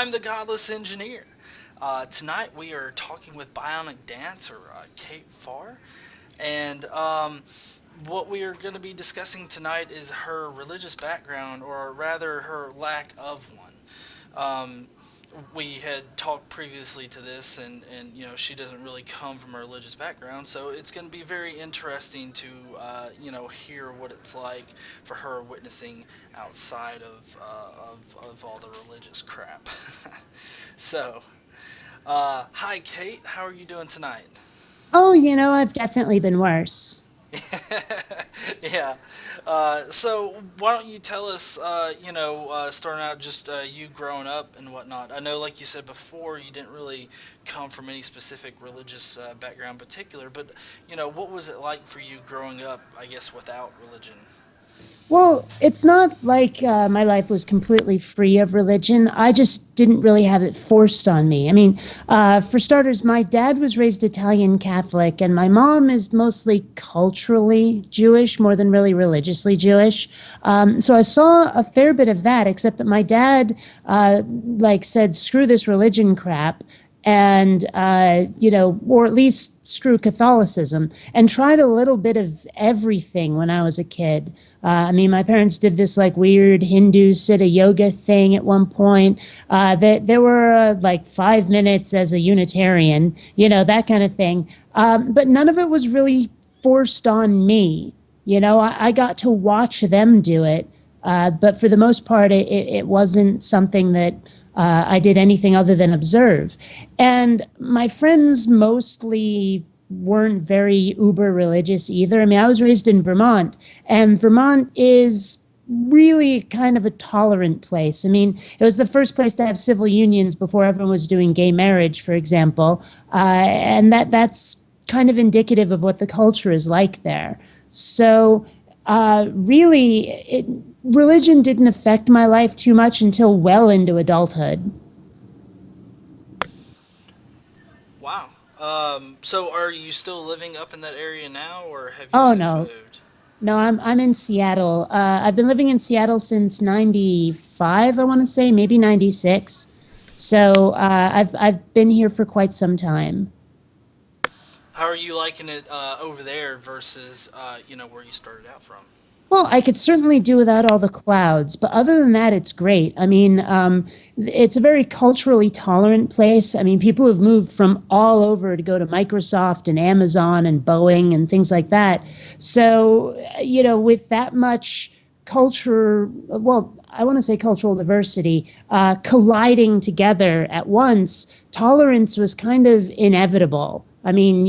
I'm the Godless Engineer. Tonight we are talking with Bionic Dance, or Kate Fahr, and what we are going to be discussing tonight is her religious background, or rather her lack of one. We had talked previously to this, and she doesn't really come from a religious background, so it's going to be very interesting to hear what it's like for her witnessing outside of all the religious crap. So, hi Kate, how are you doing tonight? Oh, I've definitely been worse. Yeah. So why don't you tell us, starting out just you growing up and whatnot. I know, like you said before, you didn't really come from any specific religious background in particular, but what was it like for you growing up, I guess, without religion? Well, it's not like my life was completely free of religion. I just didn't really have it forced on me. I mean, for starters, my dad was raised Italian Catholic, and my mom is mostly culturally Jewish more than really religiously Jewish. So I saw a fair bit of that, except that my dad, said, screw this religion crap. And, or at least screw Catholicism, and tried a little bit of everything when I was a kid. I mean, my parents did this like weird Hindu Siddha yoga thing at one point. There were like 5 minutes as a Unitarian, that kind of thing. But none of it was really forced on me. I got to watch them do it. But for the most part, it wasn't something that I did anything other than observe. And my friends mostly weren't very uber religious either. I mean, I was raised in Vermont, and Vermont is really kind of a tolerant place. I mean, it was the first place to have civil unions before everyone was doing gay marriage, for example. And that's kind of indicative of what the culture is like there. So, really, religion didn't affect my life too much until well into adulthood. Wow. So are you still living up in that area now, or have you Oh since no, moved? no, I'm in Seattle. I've been living in Seattle since '95. I want to say maybe '96. So I've been here for quite some time. How are you liking it over there versus where you started out from? Well, I could certainly do without all the clouds, but other than that, it's great. I mean, it's a very culturally tolerant place. I mean, people have moved from all over to go to Microsoft and Amazon and Boeing and things like that. So, with that much culture, well, I want to say cultural diversity, colliding together at once, tolerance was kind of inevitable. I mean,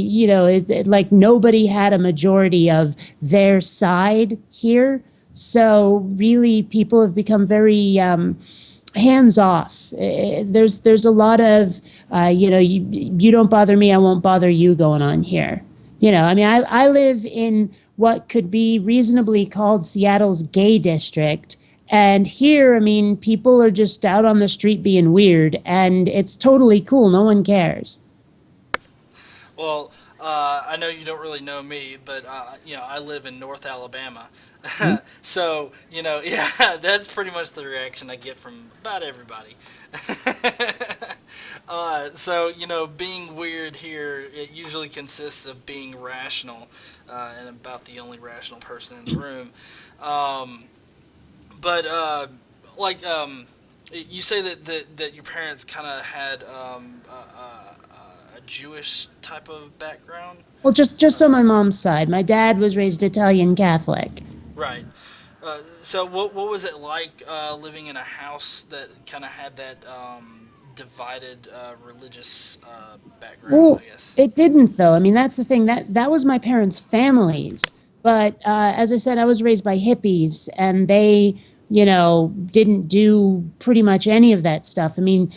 like nobody had a majority of their side here. So really, people have become very hands off. There's a lot of, you don't bother me, I won't bother you going on here. I mean, I live in what could be reasonably called Seattle's gay district. And here, I mean, people are just out on the street being weird, and it's totally cool. No one cares. Well, I know you don't really know me, but I live in North Alabama, Hmm? so yeah, that's pretty much the reaction I get from about everybody. So being weird here, it usually consists of being rational, and about the only rational person in the room. Um, but like you say that your parents kind of had a Jewish type of background. Well, just Uh, on my mom's side, my dad was raised Italian Catholic. right. So what was it like living in a house that kind of had that divided religious background, Well, I guess? it didn't though. I mean, that's the thing, that was my parents' families. But as I said, I was raised by hippies, and they, didn't do pretty much any of that stuff. I mean,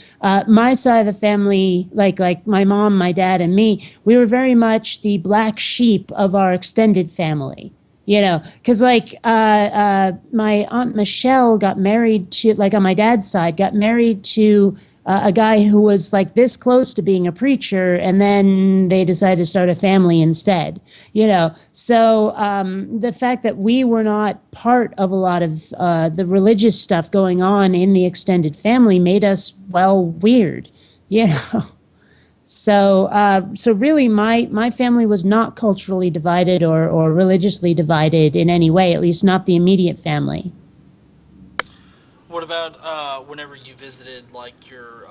my side of the family, like my mom, my dad, and me, we were very much the black sheep of our extended family. Because my aunt Michelle got married to, like on my dad's side, got married to a guy who was like this close to being a preacher, and then they decided to start a family instead. So the fact that we were not part of a lot of the religious stuff going on in the extended family made us, well, weird. you know so really, my family was not culturally divided or religiously divided in any way, at least not the immediate family. What about whenever you visited like your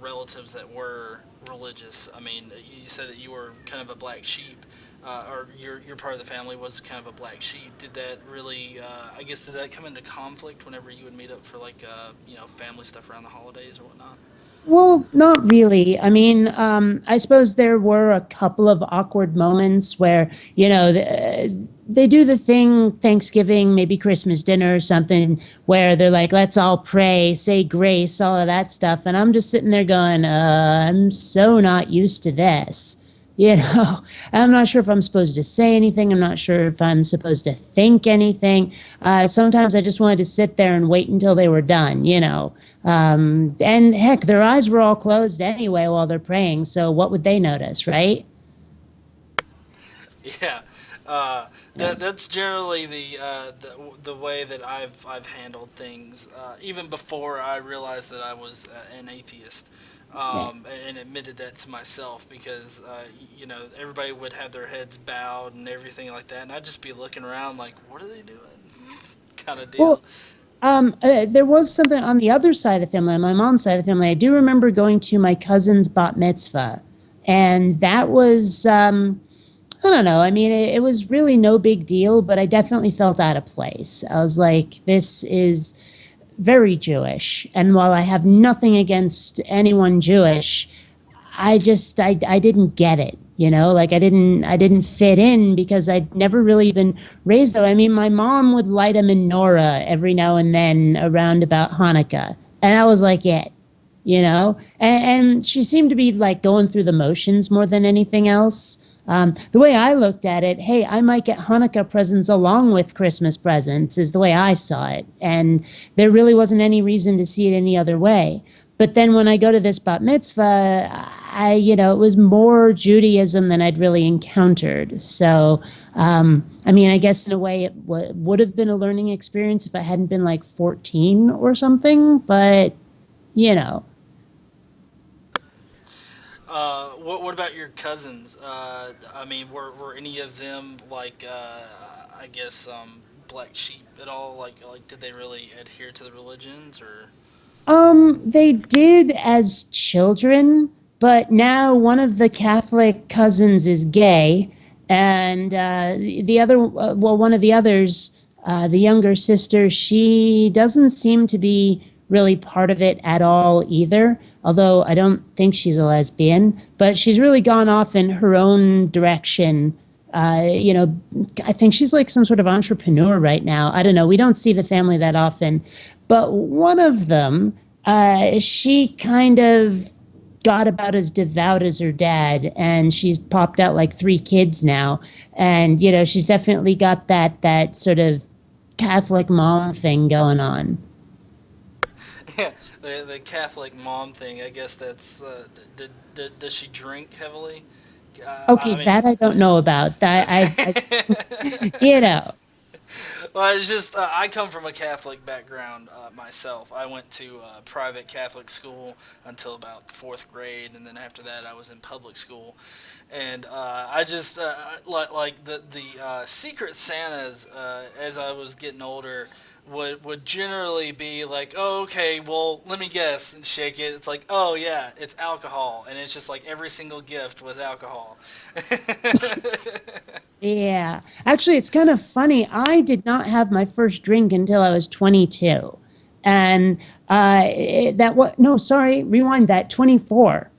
relatives that were religious? I mean, you said that you were kind of a black sheep, or your part of the family was kind of a black sheep. Did that really? I guess did that come into conflict whenever you would meet up for like family stuff around the holidays or whatnot? Well, not really. I mean, I suppose there were a couple of awkward moments where, they do the thing Thanksgiving, maybe Christmas dinner or something, where they're like, let's all pray, say grace, all of that stuff. And I'm just sitting there going, I'm so not used to this. I'm not sure if I'm supposed to say anything. I'm not sure if I'm supposed to think anything. Sometimes I just wanted to sit there and wait until they were done. And heck, their eyes were all closed anyway while they're praying. So what would they notice, right? Yeah, that's generally the way that I've handled things, even before I realized that I was an atheist, Yeah. and admitted that to myself because everybody would have their heads bowed and everything like that, and I'd just be looking around like, what are they doing? Kind of deal. Well, there was something on the other side of the family, on my mom's side of the family. I do remember going to my cousin's bat mitzvah, and that was, I don't know. I mean, it was really no big deal, but I definitely felt out of place. I was like, this is very Jewish. And while I have nothing against anyone Jewish, I didn't get it. Like I didn't fit in because I'd never really been raised though. I mean, my mom would light a menorah every now and then around about Hanukkah, and that was like it. And she seemed to be like going through the motions more than anything else. The way I looked at it, hey, I might get Hanukkah presents along with Christmas presents, is the way I saw it. And there really wasn't any reason to see it any other way. But then when I go to this bat mitzvah, it was more Judaism than I'd really encountered. So, I mean, I guess in a way it would have been a learning experience if I hadn't been like 14 or something. But, you know, What about your cousins? I mean, were any of them like I guess black sheep at all? Like did they really adhere to the religions or? They did as children, but now one of the Catholic cousins is gay, and the other, well, one of the others, the younger sister, she doesn't seem to be really part of it at all either. Although I don't think she's a lesbian, but she's really gone off in her own direction. I think she's like some sort of entrepreneur right now. I don't know. We don't see the family that often, but one of them, she kind of got about as devout as her dad, and she's popped out like 3 kids now, and she's definitely got that sort of Catholic mom thing going on. Yeah, the Catholic mom thing. I guess that's. Does she drink heavily? Okay, I mean, that I don't know about. That you know. well, it's just I come from a Catholic background myself. I went to private Catholic school until about fourth grade, and then after that, I was in public school. And I just like the Secret Santas as I was getting older would generally be like, oh, okay, well, let me guess, and shake it. It's like, oh yeah, it's alcohol, and it's just like every single gift was alcohol. Yeah. Actually, it's kind of funny. I did not have my first drink until I was 22. And that was, no, sorry, rewind that, 24.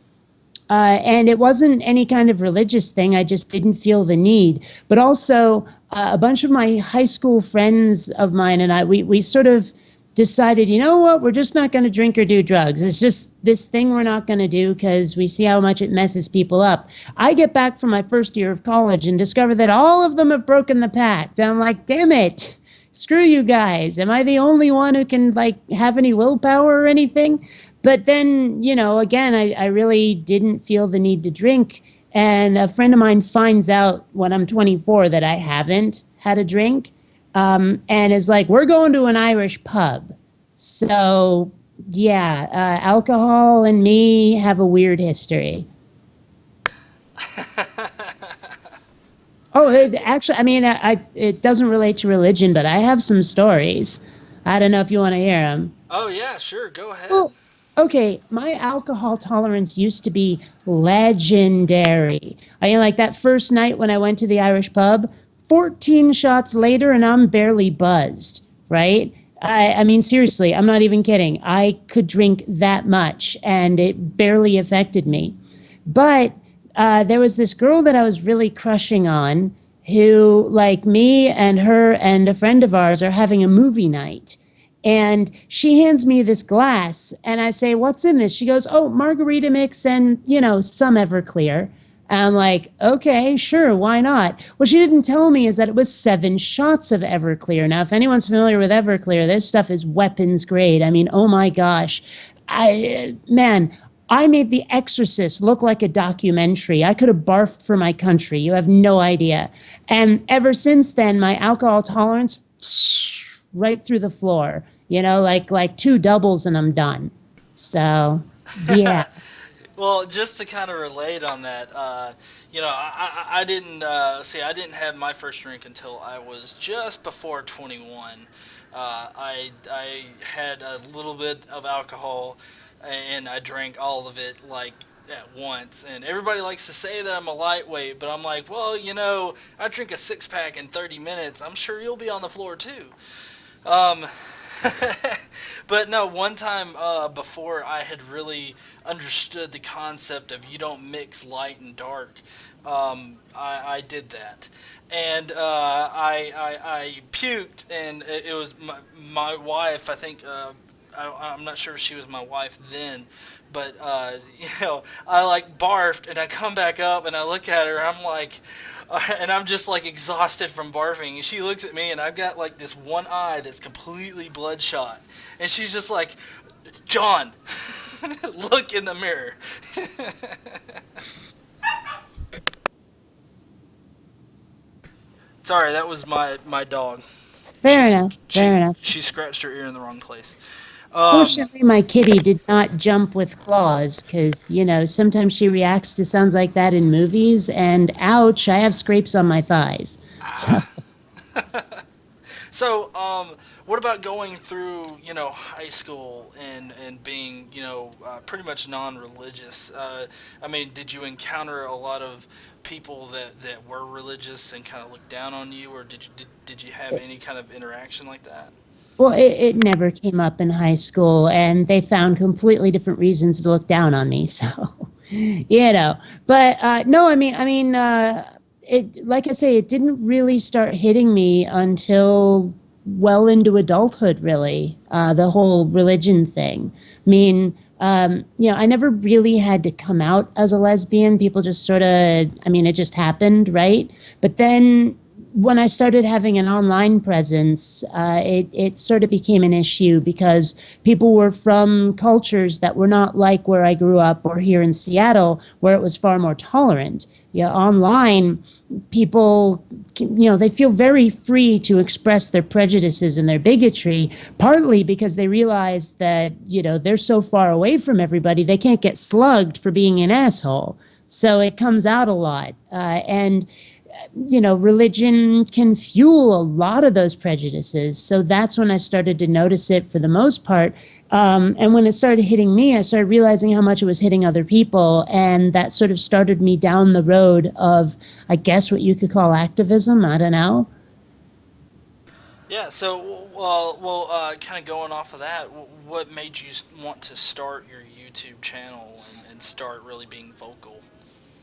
And it wasn't any kind of religious thing. I just didn't feel the need. But also, a bunch of my high school friends of mine and we sort of decided, you know what, we're just not going to drink or do drugs. It's just this thing we're not going to do because we see how much it messes people up. I get back from my first year of college and discover that all of them have broken the pact. And I'm like, damn it. Screw you guys. Am I the only one who can like have any willpower or anything? But then, again, I really didn't feel the need to drink. And a friend of mine finds out when I'm 24 that I haven't had a drink, and is like, we're going to an Irish pub. So, yeah, alcohol and me have a weird history. Oh, actually, I mean, it doesn't relate to religion, but I have some stories. I don't know if you want to hear them. Oh yeah, sure, go ahead. Well, okay, my alcohol tolerance used to be legendary. I mean, like that first night when I went to the Irish pub, 14 shots later, and I'm barely buzzed, right? I mean, seriously, I'm not even kidding. I could drink that much, and it barely affected me. But there was this girl that I was really crushing on who, like me and her and a friend of ours, are having a movie night. And she hands me this glass, and I say, "What's in this?" She goes, "Oh, margarita mix and, some Everclear." And I'm like, "Okay, sure, why not?" What she didn't tell me is that it was 7 shots of Everclear. Now, if anyone's familiar with Everclear, this stuff is weapons grade. I mean, oh my gosh. Man, I made The Exorcist look like a documentary. I could have barfed for my country. You have no idea. And ever since then, my alcohol tolerance right through the floor. Like two doubles and I'm done. So, yeah. Well, just to kind of relate on that, I didn't see. I didn't have my first drink until I was just before 21. I had a little bit of alcohol, and I drank all of it like at once. And everybody likes to say that I'm a lightweight, but I'm like, well, I drink a 6 pack in 30 minutes. I'm sure you'll be on the floor too. Um, but no, one time before I had really understood the concept of you don't mix light and dark, I did that. And I puked, and it was my wife, I think. I'm not sure if she was my wife then, but I like barfed, and I come back up and I look at her, I'm like, and I'm just like exhausted from barfing, and she looks at me, and I've got like this one eye that's completely bloodshot, and she's just like, "John, look in the mirror." Sorry, that was my dog. Fair enough. Fair enough. She scratched her ear in the wrong place. Fortunately, my kitty did not jump with claws because, sometimes she reacts to sounds like that in movies, and ouch, I have scrapes on my thighs. So. So, what about going through, high school and being, pretty much non-religious? I mean, did you encounter a lot of people that were religious and kind of looked down on you, or did you have any kind of interaction like that? Well, it never came up in high school, and they found completely different reasons to look down on me. So, but no, it, like I say, it didn't really start hitting me until well into adulthood. Really, the whole religion thing. I mean, I never really had to come out as a lesbian. People just sort of, it just happened, right? But then when I started having an online presence, it sort of became an issue because people were from cultures that were not like where I grew up or here in Seattle, where it was far more tolerant. Yeah, online, people, they feel very free to express their prejudices and their bigotry, partly because they realize that, they're so far away from everybody, they can't get slugged for being an asshole. So it comes out a lot. And religion can fuel a lot of those prejudices. So that's when I started to notice it for the most part. And when it started hitting me, I started realizing how much it was hitting other people. And that sort of started me down the road of, I guess, what you could call activism. I don't know. Yeah, so, kind of going off of that, what made you want to start your YouTube channel and start really being vocal?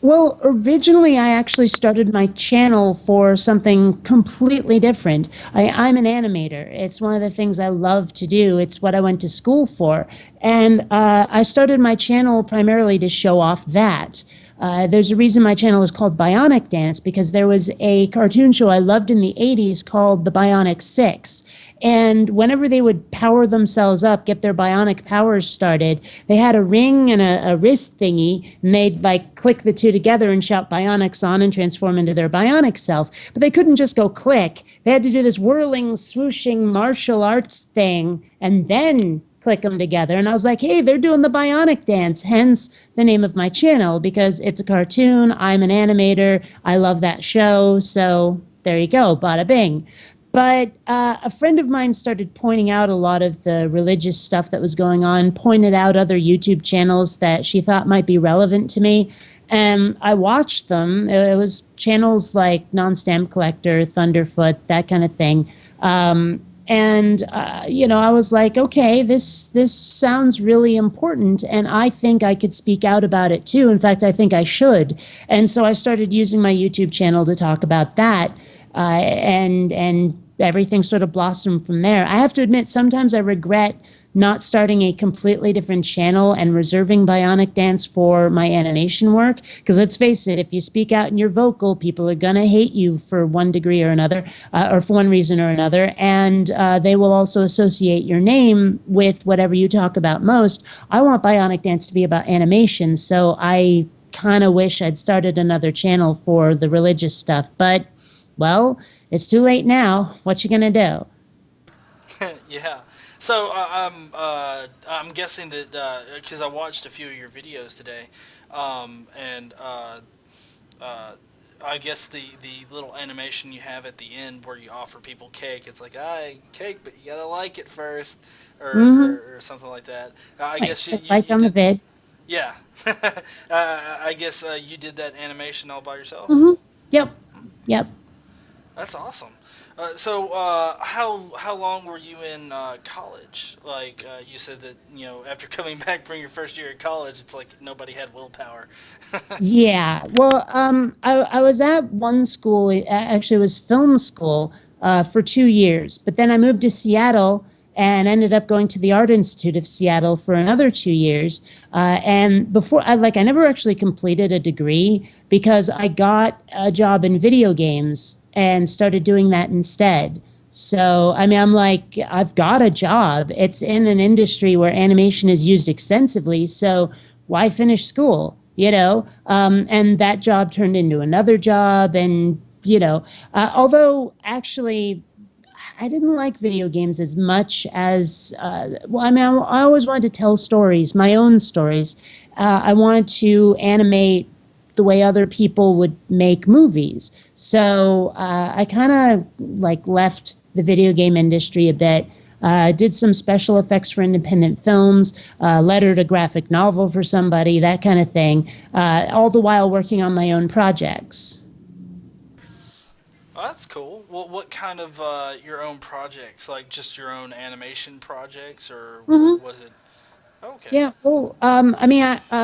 Well, originally I actually started my channel for something completely different. I'm an animator. It's one of the things I love to do. It's what I went to school for. And I started my channel primarily to show off that. There's a reason my channel is called Bionic Dance, because there was a cartoon show I loved in the 80s called The Bionic Six. And whenever they would power themselves up, get their bionic powers started, they had a ring and a wrist thingy, and they'd like click the two together and shout bionics on and transform into their bionic self. But they couldn't just go click. They had to do this whirling, swooshing martial arts thing and then click them together. And I was like, hey, they're doing the Bionic Dance, hence the name of my channel, because it's a cartoon. I'm an animator. I love that show. So there you go, bada bing. But a friend of mine started pointing out a lot of the religious stuff that was going on, pointed out other YouTube channels that she thought might be relevant to me. And I watched them. It was channels like Non-Stamp Collector, Thunderfoot, that kind of thing. I was like, okay, this sounds really important, and I think I could speak out about it too. In fact, I think I should. And so I started using my YouTube channel to talk about that, and everything sort of blossomed from there. I have to admit, sometimes I regret not starting a completely different channel and reserving Bionic Dance for my animation work. Because let's face it, if you speak out and you're vocal, people are going to hate you for one degree or another, or for one reason or another. And they will also associate your name with whatever you talk about most. I want Bionic Dance to be about animation, so I kind of wish I'd started another channel for the religious stuff. But, well, it's too late now. What you going to do? Yeah. So I'm guessing that because I watched a few of your videos today, and I guess the little animation you have at the end where you offer people cake, it's like, cake, but you gotta like it first, or something like that. I guess you Like on the did. vid. Yeah. I guess you did that animation all by yourself. Yep. Yep. That's awesome. How long were you in college? Like you said that after coming back from your first year at college, it's like nobody had willpower. Yeah. Well, I was at one school. Actually, it was film school for 2 years. But then I moved to Seattle and ended up going to the Art Institute of Seattle for another 2 years. And before, I never actually completed a degree because I got a job in video games and started doing that instead. So, I mean, I'm like, I've got a job. It's in an industry where animation is used extensively. So why finish school? And that job turned into another job. And, although actually I didn't like video games as much as, I always wanted to tell stories, my own stories. I wanted to animate the way other people would make movies. So I kind of left the video game industry a bit. Did some special effects for independent films, lettered a graphic novel for somebody, that kind of thing, all the while working on my own projects. Oh, that's cool. Well, what kind of your own projects? Like just your own animation projects, or was it? Okay. Yeah, well,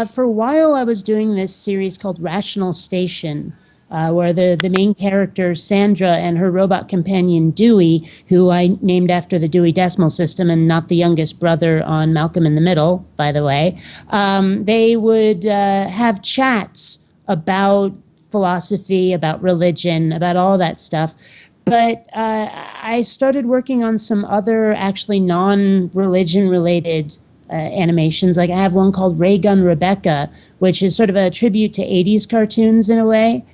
for a while I was doing this series called Rational Station, where the main character, Sandra, and her robot companion, Dewey, who I named after the Dewey Decimal System and not the youngest brother on Malcolm in the Middle, by the way, they would have chats about philosophy, about religion, about all that stuff. But I started working on some other actually non-religion related animations. Like I have one called Ray Gun Rebecca, which is sort of a tribute to 80s cartoons in a way.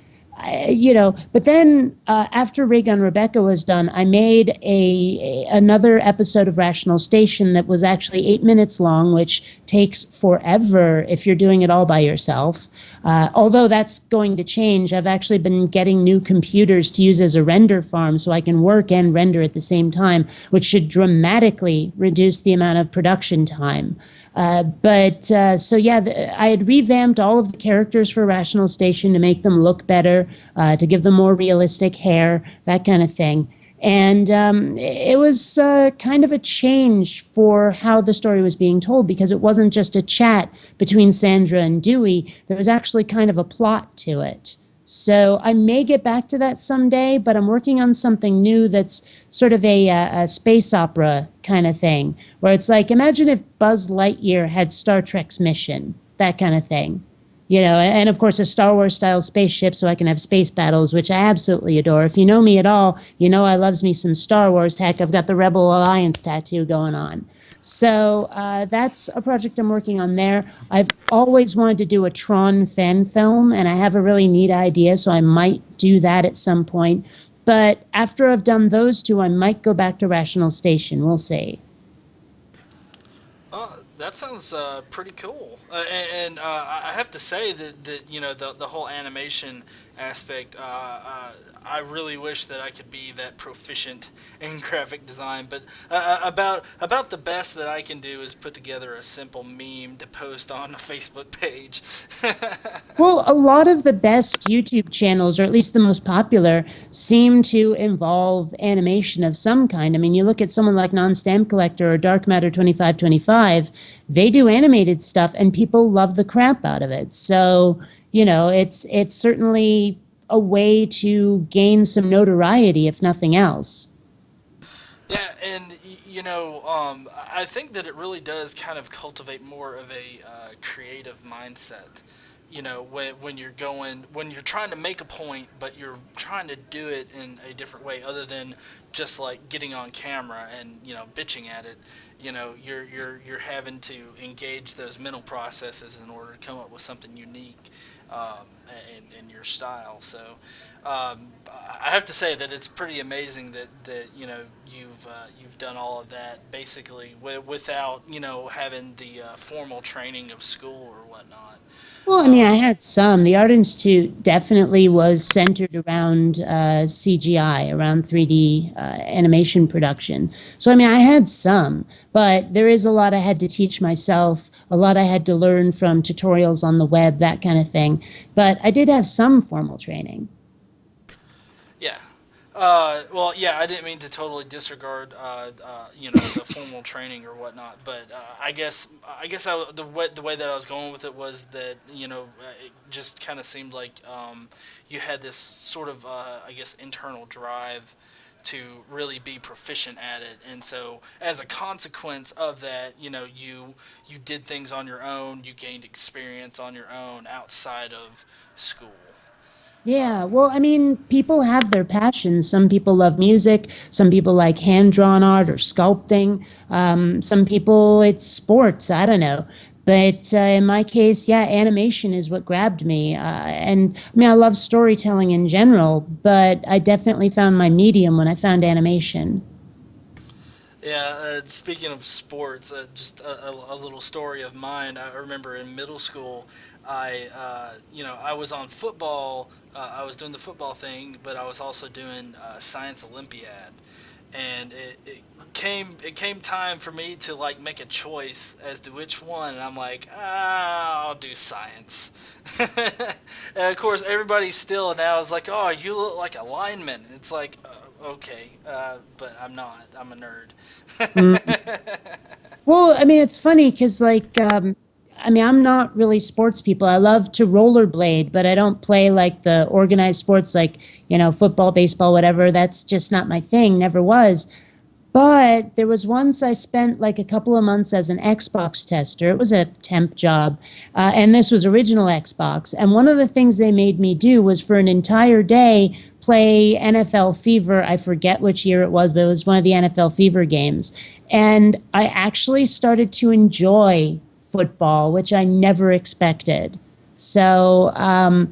But then after Ray Gun Rebecca was done, I made another episode of Rational Station that was actually 8 minutes long, which takes forever if you're doing it all by yourself. Although that's going to change. I've actually been getting new computers to use as a render farm so I can work and render at the same time, which should dramatically reduce the amount of production time. I had revamped all of the characters for Rational Station to make them look better, to give them more realistic hair, that kind of thing. And it was kind of a change for how the story was being told, because it wasn't just a chat between Sandra and Dewey. There was actually kind of a plot to it. So I may get back to that someday, but I'm working on something new that's sort of a space opera kind of thing, where it's like, imagine if Buzz Lightyear had Star Trek's mission, that kind of thing. and of course a Star Wars style spaceship so I can have space battles, which I absolutely adore. If you know me at all, you know I loves me some Star Wars. Heck, I've got the Rebel Alliance tattoo going on. So that's a project I'm working on there. I've always wanted to do a Tron fan film, and I have a really neat idea, so I might do that at some point. But after I've done those two, I might go back to Rational Station. We'll see. That sounds pretty cool. I have to say that the whole animation aspect. I really wish that I could be that proficient in graphic design. But about the best that I can do is put together a simple meme to post on a Facebook page. Well, a lot of the best YouTube channels, or at least the most popular, seem to involve animation of some kind. I mean, you look at someone like Non-Stamp Collector or Dark Matter 2525, they do animated stuff and people love the crap out of it. So, it's certainly a way to gain some notoriety, if nothing else. Yeah, and I think that it really does kind of cultivate more of a creative mindset. When you're trying to make a point, but you're trying to do it in a different way, other than just like getting on camera and bitching at it. You're having to engage those mental processes in order to come up with something unique in your style. So I have to say that it's pretty amazing that you've done all of that basically without having the formal training of school or whatnot. Well, I mean, I had some. The Art Institute definitely was centered around CGI, around 3D animation production. So, I mean, I had some, but there is a lot I had to teach myself, a lot I had to learn from tutorials on the web, that kind of thing. But I did have some formal training. Yeah. Well, yeah, I didn't mean to totally disregard, the formal training or whatnot, but the way that I was going with it was that it just kind of seemed like you had this sort of internal drive to really be proficient at it, and so as a consequence of that, you did things on your own, you gained experience on your own outside of school. Yeah, well, I mean, people have their passions. Some people love music. Some people like hand drawn art or sculpting. Some people, it's sports. I don't know. But in my case, yeah, animation is what grabbed me. And I mean, I love storytelling in general, but I definitely found my medium when I found animation. Yeah, speaking of sports, just a little story of mine. I remember in middle school, I was on football. I was doing the football thing, but I was also doing science Olympiad, and it came time for me to like make a choice as to which one, and I'm like, I'll do science. And of course, everybody still now is like, oh, you look like a lineman. It's like, okay, but I'm not. I'm a Mm. nerd. Well, I mean, it's funny because, like, I mean, I'm not really sports people. I love to rollerblade, but I don't play like the organized sports, like, football, baseball, whatever. That's just not my thing, never was. But there was once I spent like a couple of months as an Xbox tester. It was a temp job. And this was original Xbox. And one of the things they made me do was for an entire day play NFL Fever. I forget which year it was, but it was one of the NFL Fever games. And I actually started to enjoy football, which I never expected. So, I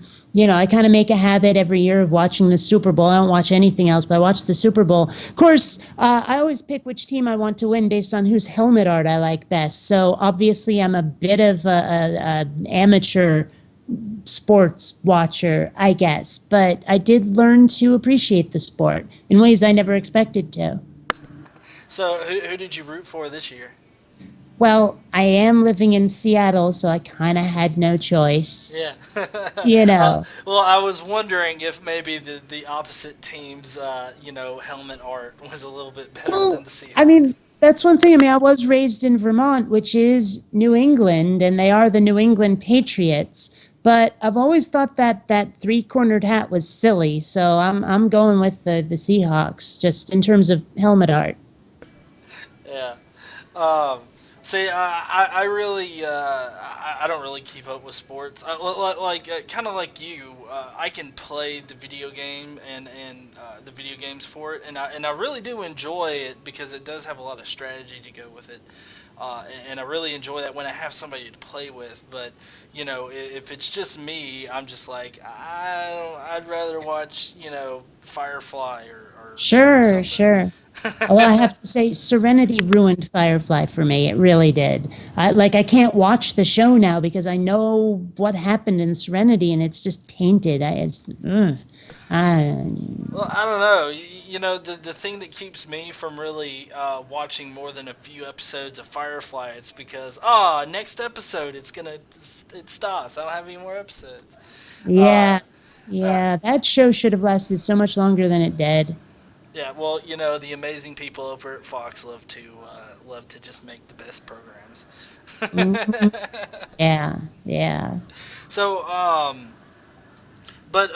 kind of make a habit every year of watching the Super Bowl. I don't watch anything else, but I watch the Super Bowl. Of course, I always pick which team I want to win based on whose helmet art I like best. So obviously, I'm a bit of a amateur sports watcher, I guess. But I did learn to appreciate the sport in ways I never expected to. So, who did you root for this year? Well, I am living in Seattle, so I kind of had no choice. Yeah. You know, Well, I was wondering if maybe the opposite team's helmet art was a little bit better than Well, the I Seahawks. mean, that's one thing. I mean, I was raised in Vermont, which is New England, and they are the New England Patriots. But I've always thought that that three-cornered hat was silly, so I'm going with the Seahawks, just in terms of helmet art. Yeah. Um, See, I really, I don't really keep up with sports. Kind of like you, I can play the video game and the video games for it, and I really do enjoy it because it does have a lot of strategy to go with it, and I really enjoy that when I have somebody to play with. But if it's just me, I'm just like I'd rather watch Firefly or Sure, something. sure. Although I have to say, Serenity ruined Firefly for me. It really did. I can't watch the show now because I know what happened in Serenity, and it's just tainted. I, Well, I don't know. The thing that keeps me from really watching more than a few episodes of Firefly, it's because next episode it stops. I don't have any more episodes. yeah, Uh, yeah. That show should have lasted so much longer than it did. yeah, well, the amazing people over at Fox love to just make the best programs. Mhm. Yeah, yeah. So, but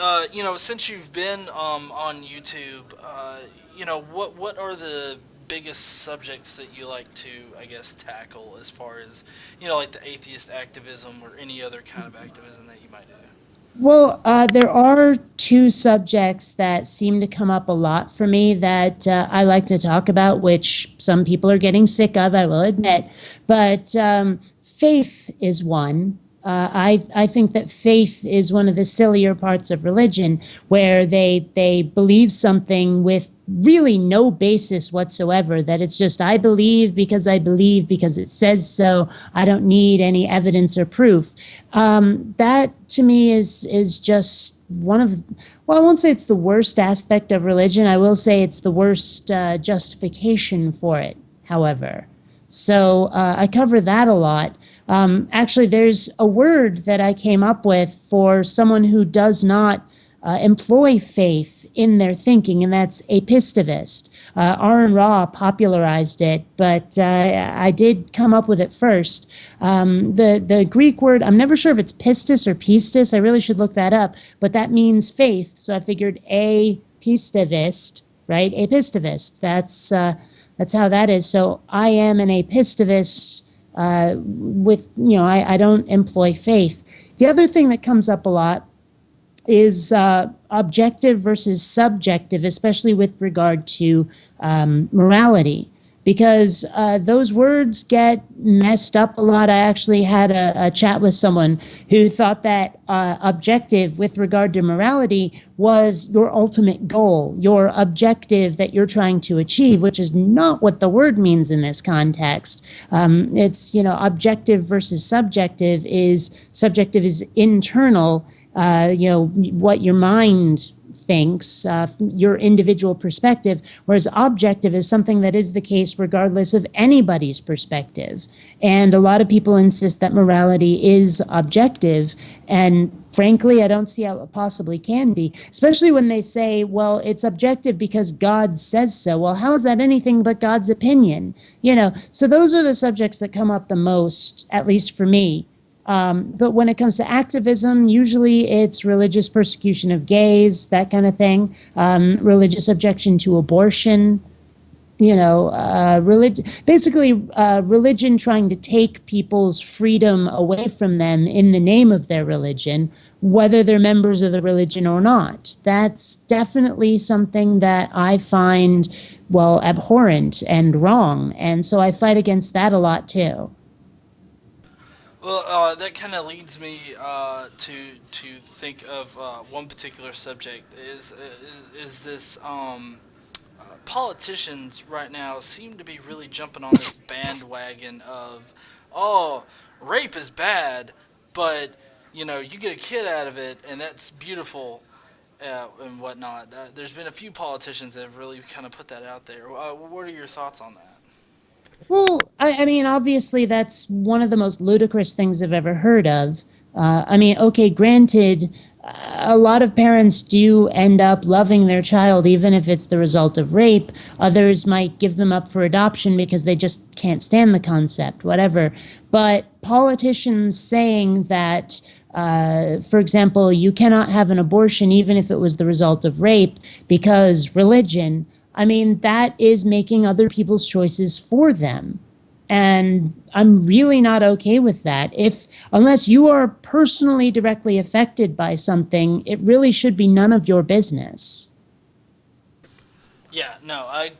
since you've been on YouTube, what are the biggest subjects that you like to, I guess, tackle as far as like the atheist activism or any other kind of activism that you might do? Well, there are two subjects that seem to come up a lot for me that I like to talk about, which some people are getting sick of, I will admit. But faith is one. I think that faith is one of the sillier parts of religion, where they believe something with really no basis whatsoever. That it's just I believe because it says so. I don't need any evidence or proof. That to me is just one of, well, I won't say it's the worst aspect of religion. I will say it's the worst justification for it, however. So I cover that a lot. Actually, there's a word that I came up with for someone who does not employ faith in their thinking, and that's apistivist. Aaron Ra popularized it, but I did come up with it first. The Greek word, I'm never sure if it's pistis or pistis. I really should look that up, but that means faith. So I figured apistivist, right? Apistivist. That's how that is. So I am an apistivist. I don't employ faith. The other thing that comes up a lot is objective versus subjective, especially with regard to morality, because those words get messed up a lot. I actually had a chat with someone who thought that objective with regard to morality was your ultimate goal, your objective that you're trying to achieve, which is not what the word means in this context. It's, objective versus subjective is internal, what your mind thinks, your individual perspective, whereas objective is something that is the case regardless of anybody's perspective. And a lot of people insist that morality is objective, and frankly, I don't see how it possibly can be, especially when they say, well, it's objective because God says so. Well, how is that anything but God's opinion? So those are the subjects that come up the most, at least for me. But when it comes to activism, usually it's religious persecution of gays, that kind of thing, religious objection to abortion, religion trying to take people's freedom away from them in the name of their religion, whether they're members of the religion or not. That's definitely something that I find, well, abhorrent and wrong. And so I fight against that a lot too. Well, that kind of leads me to think of one particular subject is this politicians right now seem to be really jumping on this bandwagon of, oh, rape is bad, but you get a kid out of it and that's beautiful, and whatnot. There's been a few politicians that have really kind of put that out there. What are your thoughts on that? Well, I mean, obviously, that's one of the most ludicrous things I've ever heard of. I mean, okay, granted, a lot of parents do end up loving their child, even if it's the result of rape. Others might give them up for adoption because they just can't stand the concept, whatever. But politicians saying that, for example, you cannot have an abortion even if it was the result of rape because religion, I mean, that is making other people's choices for them. And I'm really not okay with that. If unless you are personally directly affected by something, it really should be none of your business. Yeah, no, I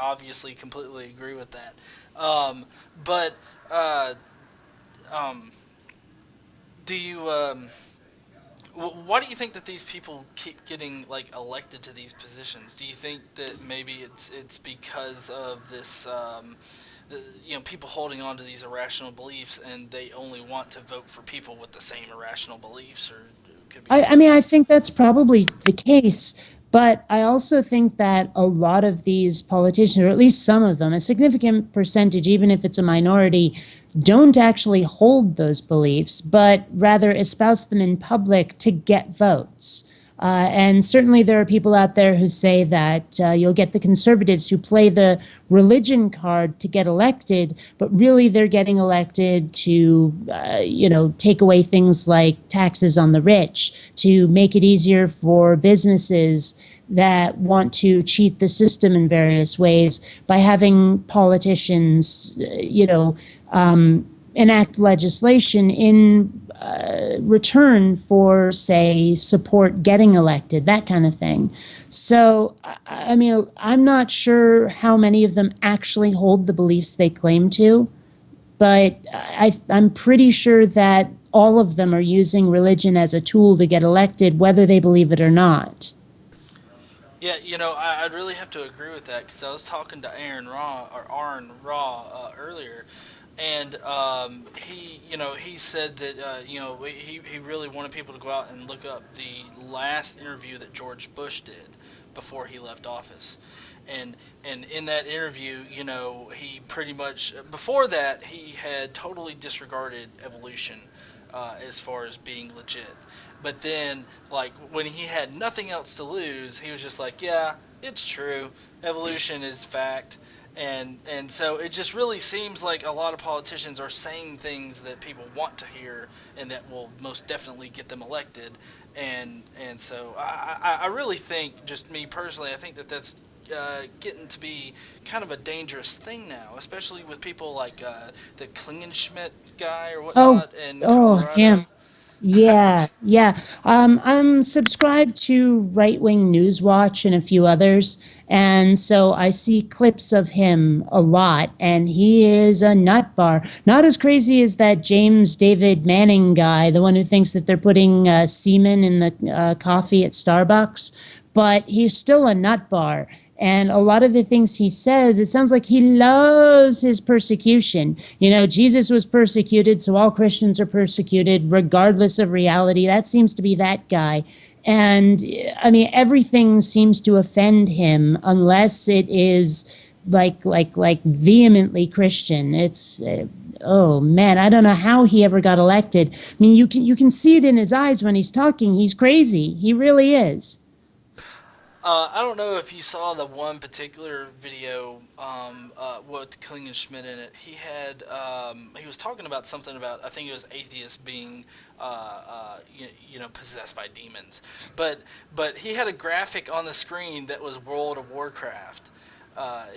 obviously completely agree with that. Um, but uh, um, do you why do you think that these people keep getting like elected to these positions? Do you think that maybe it's because of this, people holding on to these irrational beliefs and they only want to vote for people with the same irrational beliefs, or it could be I something mean, I else? think that's probably the case, but I also think that a lot of these politicians, or at least some of them, a significant percentage, even if it's a minority, don't actually hold those beliefs, but rather espouse them in public to get votes. And certainly there are people out there who say that you'll get the conservatives who play the religion card to get elected, but really they're getting elected to, take away things like taxes on the rich, to make it easier for businesses that want to cheat the system in various ways by having politicians, enact legislation in return for, say, support getting elected, that kind of thing. So, I mean, I'm not sure how many of them actually hold the beliefs they claim to, but I'm pretty sure that all of them are using religion as a tool to get elected, whether they believe it or not. Yeah, I'd really have to agree with that because I was talking to Aaron Raw earlier, and he said that he really wanted people to go out and look up the last interview that George Bush did before he left office, and in that interview, he pretty much before that he had totally disregarded evolution as far as being legit. But then, like, when he had nothing else to lose, he was just like, yeah, it's true. Evolution is fact. And so it just really seems like a lot of politicians are saying things that people want to hear and that will most definitely get them elected. And so I really think, just me personally, I think that that's getting to be kind of a dangerous thing now, especially with people like the Klingenschmidt guy or Oh, whatnot in oh, Colorado. him. Yeah, yeah. I'm subscribed to Right Wing News Watch and a few others, and so I see clips of him a lot, and he is a nut bar. Not as crazy as that James David Manning guy, the one who thinks that they're putting semen in the coffee at Starbucks, but he's still a nut bar. And a lot of the things he says, it sounds like he loves his persecution. Jesus was persecuted, so all Christians are persecuted, regardless of reality. That seems to be that guy. And I mean, everything seems to offend him unless it is like vehemently Christian. It's oh man, I don't know how he ever got elected. I mean, you can see it in his eyes when he's talking. He's crazy. He really is. I don't know if you saw the one particular video with Klingenschmidt in it. He was talking about something about, I think it was atheists being possessed by demons, but he had a graphic on the screen that was World of Warcraft.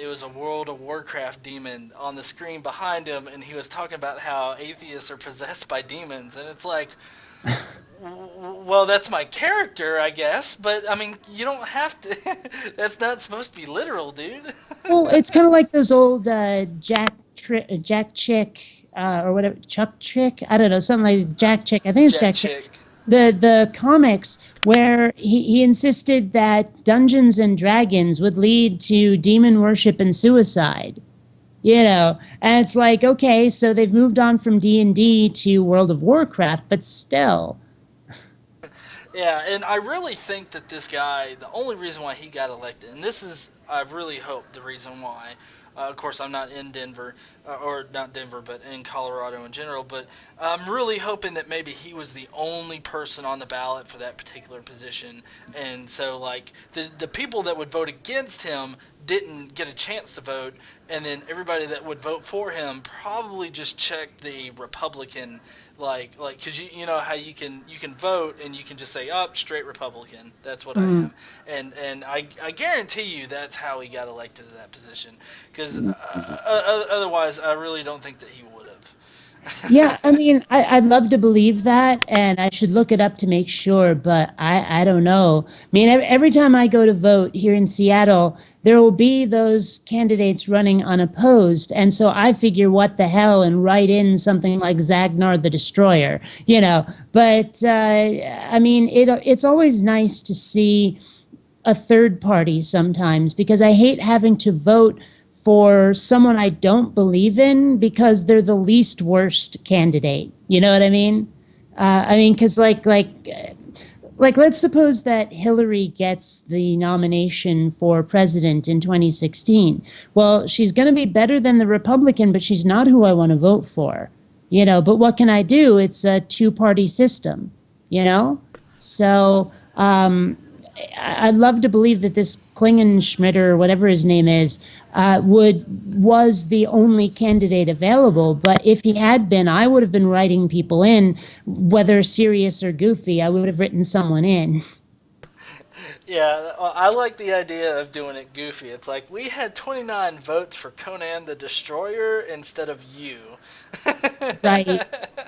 It was a World of Warcraft demon on the screen behind him, and he was talking about how atheists are possessed by demons, and it's like, well, that's my character, I guess, but I mean, you don't have to. That's not supposed to be literal, dude. Well, it's kind of like those old Jack Chick, or whatever, Chuck Chick. I don't know, something like Jack Chick. I think it's Jack Jack Chick. Chick. The comics where he insisted that Dungeons and Dragons would lead to demon worship and suicide. And it's like, okay, so they've moved on from D&D to World of Warcraft, but still. Yeah, and I really think that this guy, the only reason why he got elected, and this is, I really hope the reason why. Of course, I'm not in Denver, or not Denver, but in Colorado in general. But I'm really hoping that maybe he was the only person on the ballot for that particular position, and so like the people that would vote against him didn't get a chance to vote, and then everybody that would vote for him probably just checked the Republican, because you know how you can vote and you can just say, oh, straight Republican, that's what I Mm. am, and I guarantee you that's how he got elected to that position, because otherwise I really don't think that he would Yeah, have. I mean, I'd love to believe that, and I should look it up to make sure, but I don't know. I mean, every time I go to vote here in Seattle, there will be those candidates running unopposed, and so I figure, what the hell, and write in something like Zagnar the Destroyer, you know. But I mean, it's always nice to see a third party sometimes, because I hate having to vote for someone I don't believe in because they're the least worst candidate. You know what I mean? I mean, because let's suppose that Hillary gets the nomination for president in 2016. Well, she's going to be better than the Republican, but she's not who I want to vote for. You know, but what can I do? It's a two-party system. You know, so I'd love to believe that this Klingenschmidt, or whatever his name is, would was the only candidate available. But if he had been, I would have been writing people in, whether serious or goofy. I would have written someone in. Yeah, I like the idea of doing it goofy. It's like we had 29 votes for Conan the Destroyer instead of you. Right,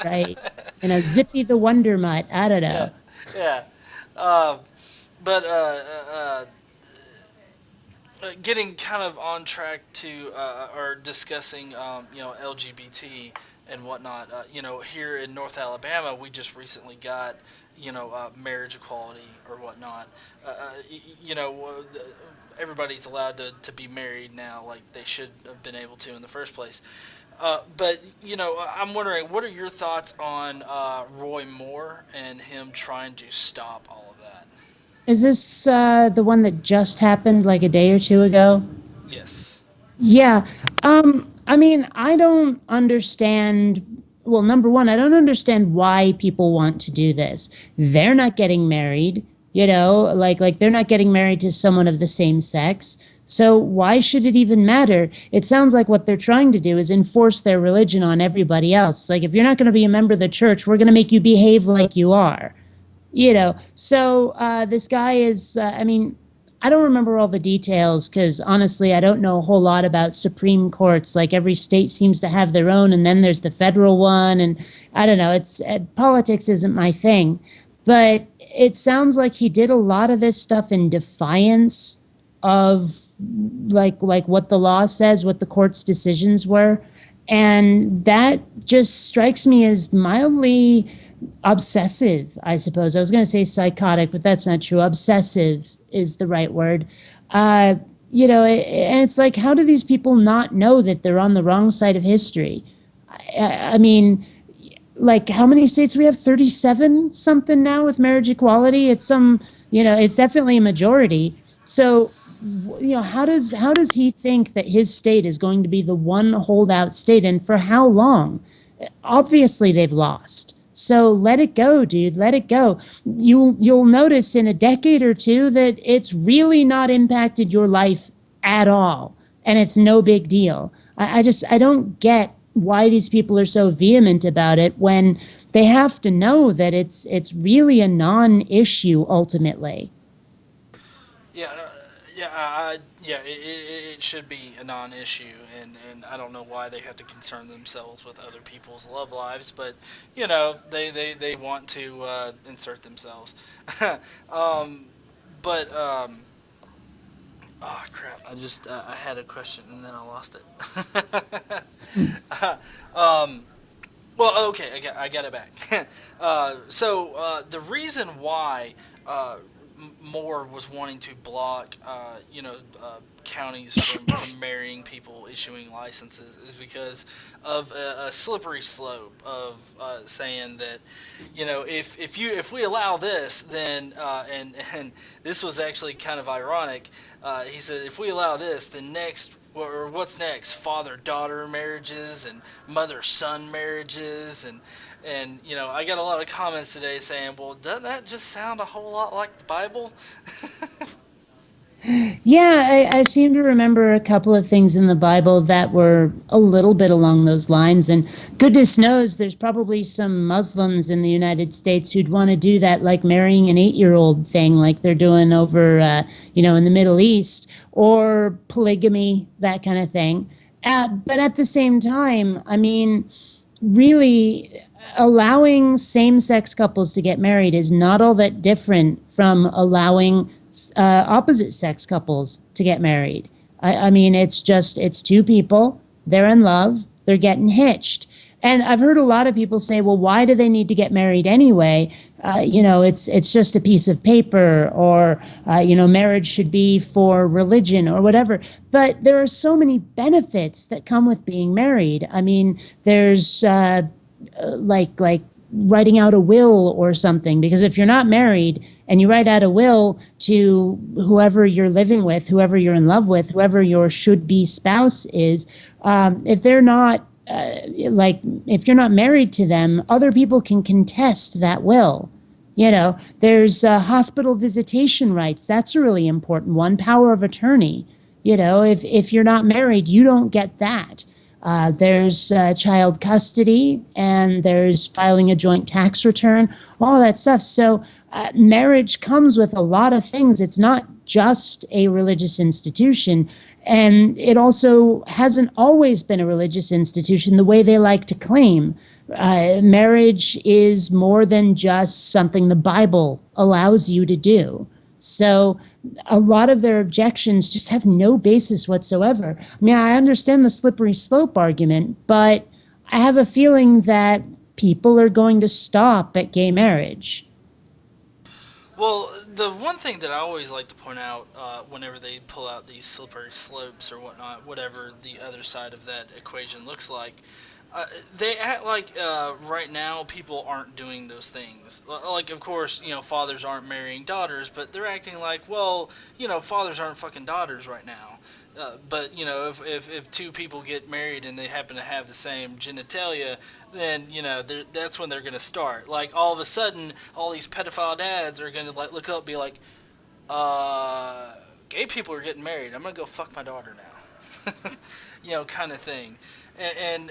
right. And a Zippy the Wonder Mutt. I don't Yeah, know. yeah. Um, but getting kind of on track to or discussing LGBT and whatnot. Here in North Alabama, we just recently got marriage equality or whatnot. Everybody's allowed to be married now, like they should have been able to in the first place. But I'm wondering, what are your thoughts on Roy Moore and him trying to stop all of that? Is this the one that just happened like a day or two ago? Yes. Yeah. I mean, I don't understand. Well, number one, I don't understand why people want to do this. They're not getting married, you know, like they're not getting married to someone of the same sex. So why should it even matter? It sounds like what they're trying to do is enforce their religion on everybody else. It's like, if you're not going to be a member of the church, we're going to make you behave like you are. You know, so this guy is, I mean, I don't remember all the details because honestly, I don't know a whole lot about Supreme Courts. Like, every state seems to have their own, and then there's the federal one. And I don't know, it's politics isn't my thing. But it sounds like he did a lot of this stuff in defiance of like what the law says, what the court's decisions were. And that just strikes me as mildly obsessive, I suppose. I was going to say psychotic, but that's not true. Obsessive is the right word. Uh, and it's like, how do these people not know that they're on the wrong side of history? I mean, like, how many states we have? 37 something now with marriage equality. It's it's definitely a majority. So, how does he think that his state is going to be the one holdout state, and for how long? Obviously they've lost. So let it go, dude. Let it go. You'll notice in a decade or two that it's really not impacted your life at all, and it's no big deal. I don't get why these people are so vehement about it when they have to know that it's really a non-issue ultimately. Yeah, it should be a non-issue, and I don't know why they have to concern themselves with other people's love lives, but they want to insert themselves. um, but oh crap, I had a question and then I lost it. um, well, okay, I got it back. The reason why Moore was wanting to block, counties from marrying people issuing licenses is because of a slippery slope of saying that, if we allow this, then and this was actually kind of ironic. He said, if we allow this, then next, or what's next? Father-daughter marriages and mother-son marriages, and I got a lot of comments today saying, well, doesn't that just sound a whole lot like the Bible? Yeah, I seem to remember a couple of things in the Bible that were a little bit along those lines. And goodness knows there's probably some Muslims in the United States who'd want to do that, like marrying an 8-year-old thing, like they're doing over, in the Middle East, or polygamy, that kind of thing. But at the same time, I mean, really allowing same-sex couples to get married is not all that different from allowing opposite-sex couples to get married. I mean, it's two people, they're in love, they're getting hitched. And I've heard a lot of people say, well, why do they need to get married anyway? It's just a piece of paper, or marriage should be for religion or whatever. But there are so many benefits that come with being married. I mean, there's like writing out a will or something, because if you're not married and you write out a will to whoever you're living with, whoever you're in love with, whoever your should be spouse is, if they're not if you're not married to them, other people can contest that will. There's hospital visitation rights. That's a really important one. Power of attorney. If you're not married, you don't get that. There's child custody, and there's filing a joint tax return, all that stuff. So marriage comes with a lot of things. It's not just a religious institution. And it also hasn't always been a religious institution the way they like to claim. Marriage is more than just something the Bible allows you to do. So a lot of their objections just have no basis whatsoever. I mean, I understand the slippery slope argument, but I have a feeling that people are going to stop at gay marriage. Well, the one thing that I always like to point out whenever they pull out these slippery slopes or whatnot, whatever the other side of that equation looks like, they act like right now people aren't doing those things. Like, of course, fathers aren't marrying daughters, but they're acting like, well, fathers aren't fucking daughters right now. But if two people get married and they happen to have the same genitalia, then that's when they're gonna start. Like, all of a sudden, all these pedophile dads are gonna like look up, and be like, gay people are getting married. I'm gonna go fuck my daughter now. Kind of thing. And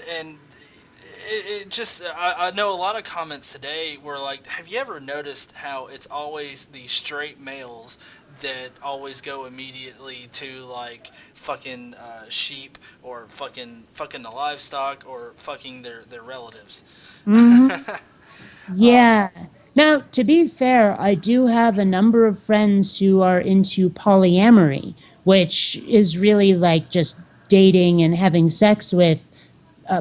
it just, I know a lot of comments today were like, have you ever noticed how it's always the straight males that always go immediately to like fucking sheep, or fucking the livestock, or fucking their relatives? Mm-hmm. um, Yeah. Now, to be fair, I do have a number of friends who are into polyamory, which is really like just dating and having sex with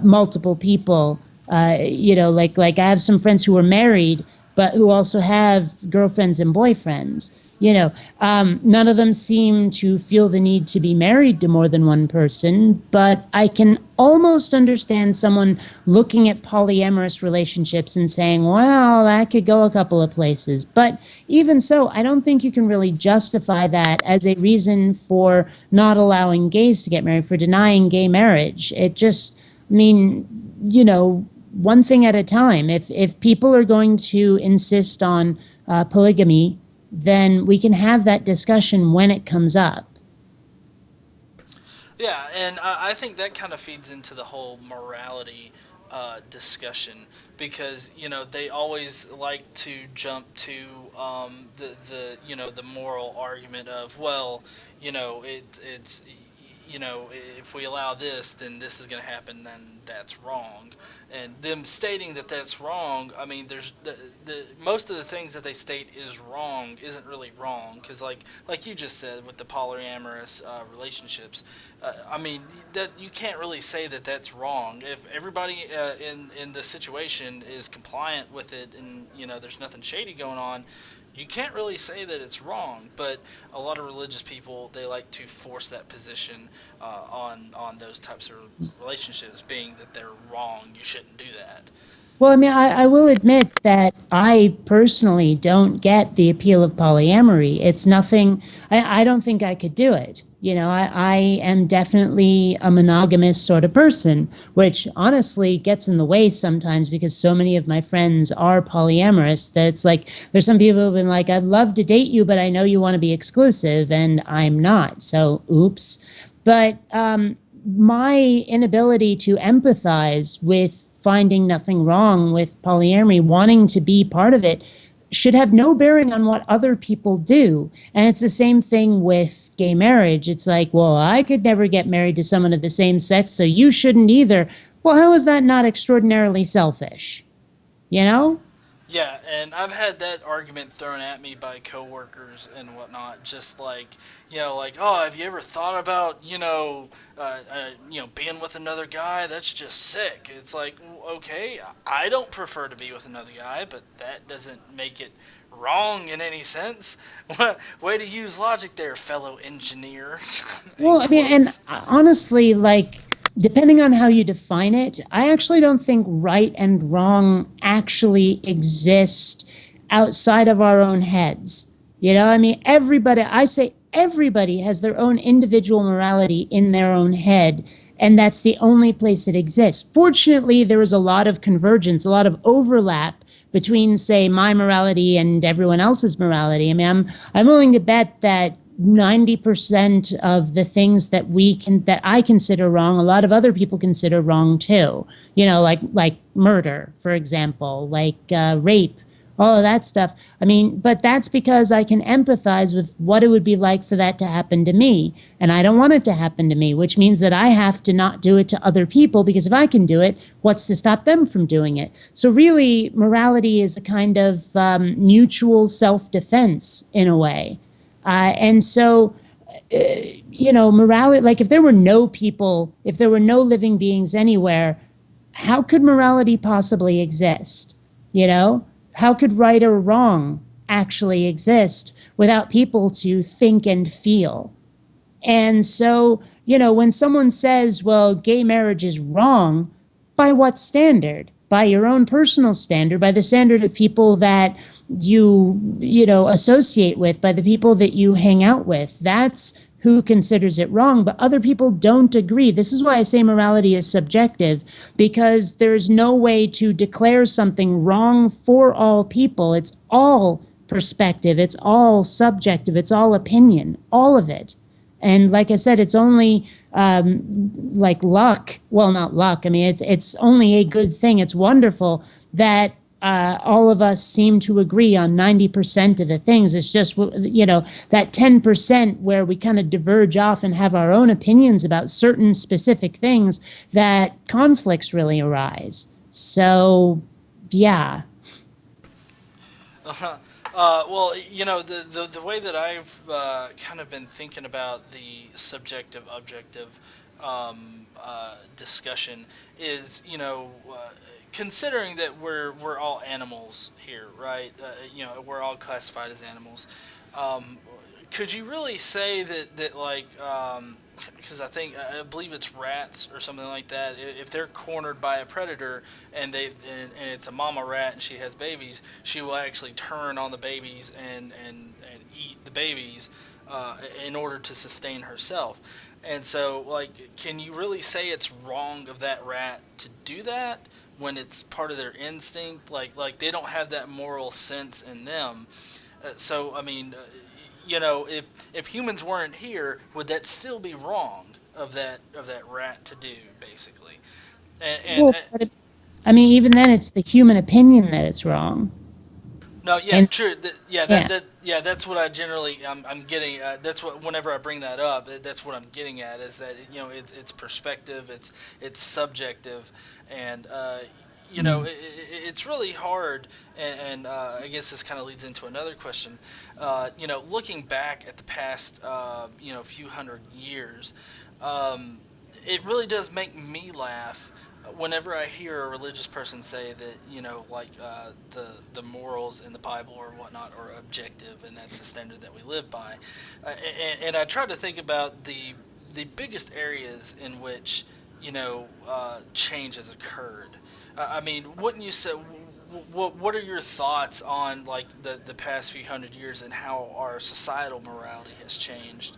multiple people. Like I have some friends who are married, but who also have girlfriends and boyfriends. None of them seem to feel the need to be married to more than one person, but I can almost understand someone looking at polyamorous relationships and saying, well, that could go a couple of places. But even so, I don't think you can really justify that as a reason for not allowing gays to get married, for denying gay marriage. It just, I mean, one thing at a time. If people are going to insist on polygamy, then we can have that discussion when it comes up. Yeah, and I think that kind of feeds into the whole morality discussion, because they always like to jump to the moral argument of, well, it's if we allow this, then this is going to happen, then that's wrong. And them stating that that's wrong, I mean, there's the most of the things that they state is wrong isn't really wrong, because like you just said with the polyamorous relationships, I mean, that you can't really say that that's wrong if everybody in the situation is compliant with it, and there's nothing shady going on. You can't really say that it's wrong, but a lot of religious people, they like to force that position on those types of relationships, being that they're wrong. You shouldn't do that. Well, I mean, I will admit that I personally don't get the appeal of polyamory. It's nothing, I don't think I could do it. I am definitely a monogamous sort of person, which honestly gets in the way sometimes because so many of my friends are polyamorous that it's like there's some people who've been like, I'd love to date you, but I know you want to be exclusive, and I'm not. So, oops. But my inability to empathize with finding nothing wrong with polyamory, wanting to be part of it, should have no bearing on what other people do. And it's the same thing with gay marriage. It's like, well, I could never get married to someone of the same sex, so you shouldn't either. Well, how is that not extraordinarily selfish? You know? Yeah, and I've had that argument thrown at me by coworkers and whatnot. Just like, like, oh, have you ever thought about, being with another guy? That's just sick. It's like, okay, I don't prefer to be with another guy, but that doesn't make it wrong in any sense. Way to use logic there, fellow engineer. Well, End I mean, and quotes. honestly, like, depending on how you define it, I actually don't think right and wrong actually exist outside of our own heads. I mean, I say everybody has their own individual morality in their own head, and that's the only place it exists. Fortunately, there is a lot of convergence, a lot of overlap between, say, my morality and everyone else's morality. I mean, I'm willing to bet that 90% of the things that I consider wrong, a lot of other people consider wrong too. Like murder, for example, like rape, all of that stuff. I mean, but that's because I can empathize with what it would be like for that to happen to me. And I don't want it to happen to me, which means that I have to not do it to other people, because if I can do it, what's to stop them from doing it? So really, morality is a kind of mutual self-defense in a way. And so, morality, like if there were no people, if there were no living beings anywhere, how could morality possibly exist? You know, how could right or wrong actually exist without people to think and feel? And so, when someone says, well, gay marriage is wrong, by what standard? By your own personal standard, by the standard of people that associate with, by the people that you hang out with. That's who considers it wrong, but other people don't agree. This is why I say morality is subjective, because there's no way to declare something wrong for all people. It's all perspective, it's all subjective, it's all opinion, all of it. And like I said, it's only like luck. Well, not luck. I mean, it's only a good thing. It's wonderful that all of us seem to agree on 90% of the things. It's just, that 10% where we kind of diverge off and have our own opinions about certain specific things, that conflicts really arise. So, yeah. Well, the way that I've kind of been thinking about the subjective objective discussion is, considering that we're all animals here, right? We're all classified as animals. Um, could you really say that like because I believe it's rats or something like that. If they're cornered by a predator and and it's a mama rat and she has babies, she will actually turn on the babies and eat the babies in order to sustain herself. And so, like, can you really say it's wrong of that rat to do that when it's part of their instinct? Like they don't have that moral sense in them. So, I mean, if humans weren't here, would that still be wrong of that rat to do, basically? And Well, I mean, even then, it's the human opinion that it's wrong. no, yeah, And true. Yeah, yeah. that's what I generally I'm getting. That's what whenever I bring that up, that's what I'm getting at is that it's perspective, it's subjective, and it's really hard. And I guess this kind of leads into another question. Looking back at the past, few hundred years, um, it really does make me laugh whenever I hear a religious person say that like the morals in the Bible or whatnot are objective and that's the standard that we live by, and I try to think about the biggest areas in which change has occurred. I mean, wouldn't you say? What are your thoughts on like the past few hundred years and how our societal morality has changed?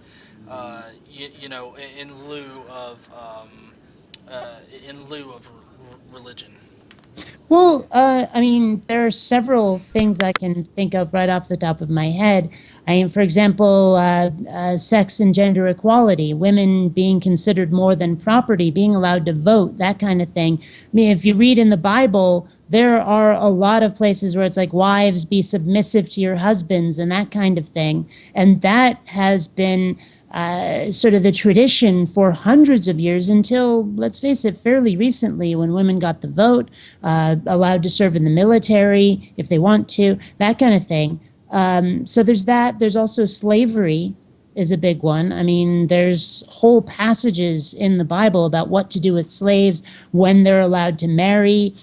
you know, uh, in lieu of religion. Well, I mean, there are several things I can think of right off the top of my head. I mean, for example, sex and gender equality, women being considered more than property, being allowed to vote, that kind of thing. I mean, if you read in the Bible, there are a lot of places where it's like, wives, be submissive to your husbands, and that kind of thing. And that has been sort of the tradition for hundreds of years until, let's face it, fairly recently when women got the vote, allowed to serve in the military if they want to, that kind of thing. So there's that. There's also slavery is a big one. I mean, there's whole passages in the Bible about what to do with slaves, when they're allowed to marry,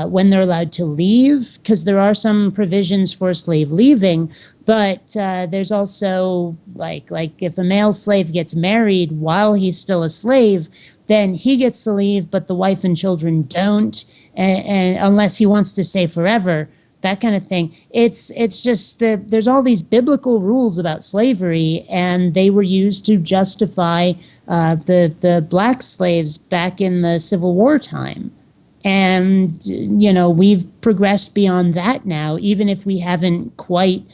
when they're allowed to leave, because there are some provisions for slave leaving. But there's also like if a male slave gets married while he's still a slave, then he gets to leave, but the wife and children don't, and unless he wants to stay forever, that kind of thing. It's just that there's all these biblical rules about slavery, and they were used to justify the black slaves back in the Civil War time. And we've progressed beyond that now, even if we haven't quite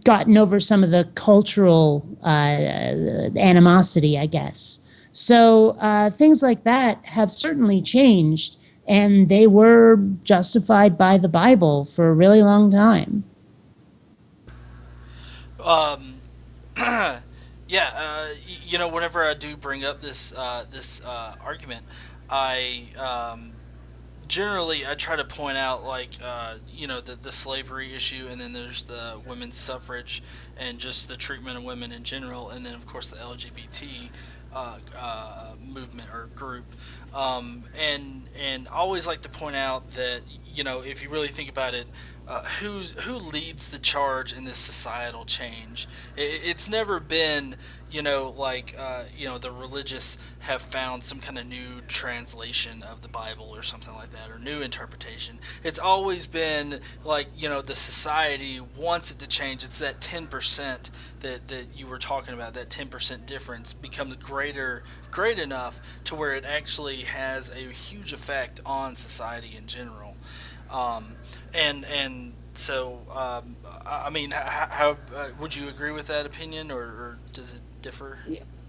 gotten over some of the cultural animosity, I guess. So things like that have certainly changed, and they were justified by the Bible for a really long time. Um, yeah, you know, whenever I do bring up this argument, I generally I try to point out like you know the slavery issue, and then there's the women's suffrage and just the treatment of women in general, and then of course the LGBT movement or group, and I always like to point out that, you know, if you really think about it, who leads the charge in this societal change? It's never been, you know, like you know, the religious have found some kind of new translation of the Bible or something like that, or new interpretation. It's always been like, you know, the society wants it to change. It's that 10% that you were talking about. That 10% difference becomes great enough to where it actually has a huge effect on society in general. Um, and so I mean, how would you agree with that opinion, or does it differ?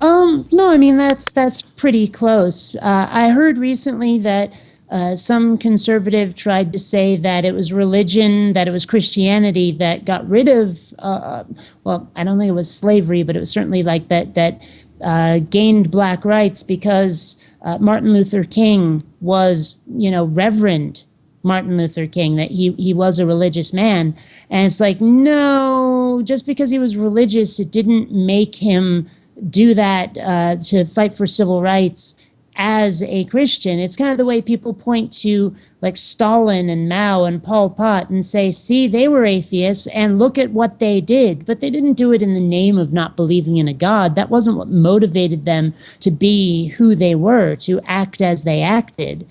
No, I mean that's pretty close. I heard recently that some conservative tried to say that it was religion, that it was Christianity that got rid of. Well, I don't think it was slavery, but it was certainly like that gained black rights because Martin Luther King was, Reverend Martin Luther King, that he was a religious man. And it's like, no, just because he was religious, it didn't make him do that to fight for civil rights as a Christian. It's kind of the way people point to like Stalin and Mao and Pol Pot and say, see, they were atheists and look at what they did. But they didn't do it in the name of not believing in a God. That wasn't what motivated them to be who they were, to act as they acted.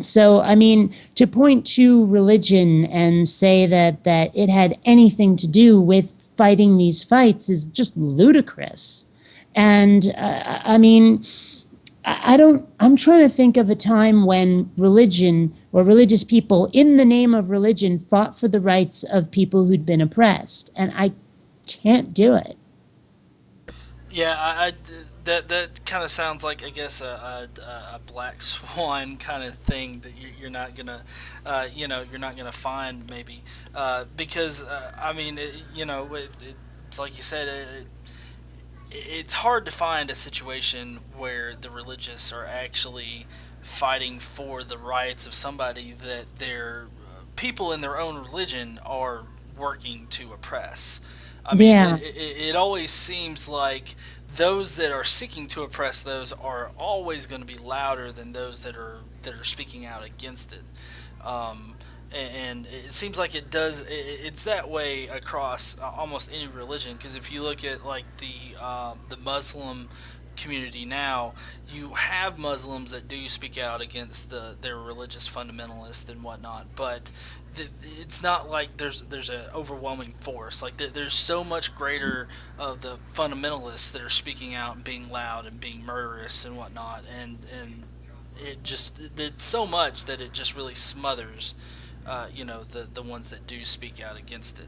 So, I mean, to point to religion and say that it had anything to do with fighting these fights is just ludicrous. And I mean, I don't, I'm trying to think of a time when religion or religious people in the name of religion fought for the rights of people who'd been oppressed. And I can't do it. Yeah, that kind of sounds like, I guess, a black swan kind of thing that you're not gonna, you know, you're not gonna find maybe, because I mean, you know, it's like you said, it's hard to find a situation where the religious are actually fighting for the rights of somebody that their people in their own religion are working to oppress. I mean, Yeah. it always seems like those that are seeking to oppress those are always going to be louder than those that are speaking out against it. Um, and it seems like it does. It's that way across almost any religion. Because if you look at like the Muslim community now, you have Muslims that do speak out against their religious fundamentalists and whatnot, but it's not like there's an overwhelming force. Like there's so much greater of the fundamentalists that are speaking out and being loud and being murderous and whatnot, and it's so much that it just really smothers, the ones that do speak out against it.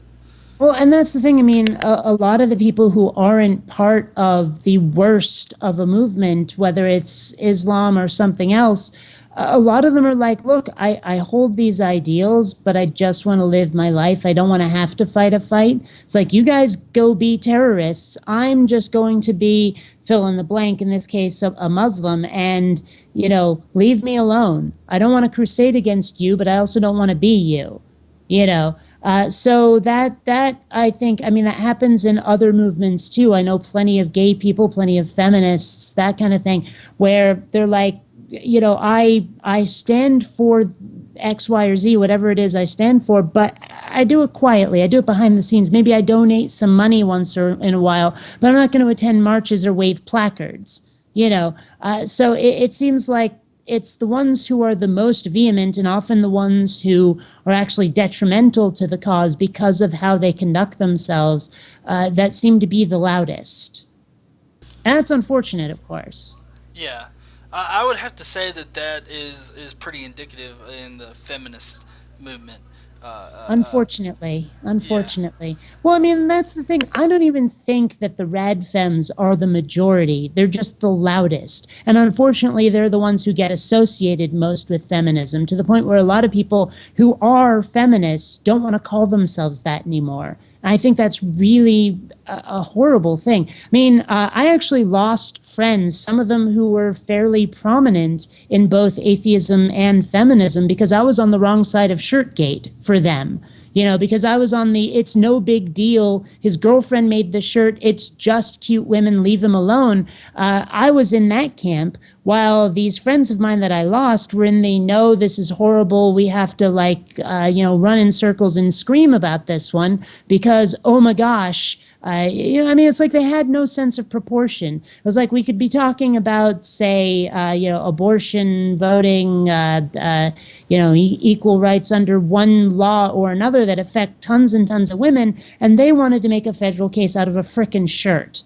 Well, and that's the thing. I mean, a lot of the people who aren't part of the worst of a movement, whether it's Islam or something else, a lot of them are like, look, I hold these ideals, but I just want to live my life. I don't want to have to fight a fight. It's like, you guys go be terrorists. I'm just going to be fill in the blank, in this case, a Muslim, and, leave me alone. I don't want to crusade against you, but I also don't want to be you, you know. So that I think, I mean, that happens in other movements too. I know plenty of gay people, plenty of feminists, that kind of thing, where they're like, I stand for X, Y, or Z, whatever it is I stand for, but I do it quietly. I do it behind the scenes. Maybe I donate some money once or in a while, but I'm not going to attend marches or wave placards. So it seems like it's the ones who are the most vehement and often the ones who are actually detrimental to the cause because of how they conduct themselves that seem to be the loudest. And that's unfortunate, of course. Yeah, I would have to say that is pretty indicative in the feminist movement. Unfortunately, Yeah, unfortunately. Well, I mean, that's the thing. I don't even think that the rad femmes are the majority. They're just the loudest. And unfortunately, they're the ones who get associated most with feminism, to the point where a lot of people who are feminists don't want to call themselves that anymore. I think that's really a horrible thing. I mean, I actually lost friends, some of them who were fairly prominent in both atheism and feminism, because I was on the wrong side of Shirtgate for them. Because I was on the it's no big deal. His girlfriend made the shirt. It's just cute women. Leave him alone. I was in that camp, while these friends of mine that I lost were in the no, this is horrible. We have to run in circles and scream about this one because, oh my gosh, I mean, it's like they had no sense of proportion. It was like we could be talking about, say, abortion, voting, equal rights under one law or another that affect tons and tons of women, and they wanted to make a federal case out of a frickin' shirt.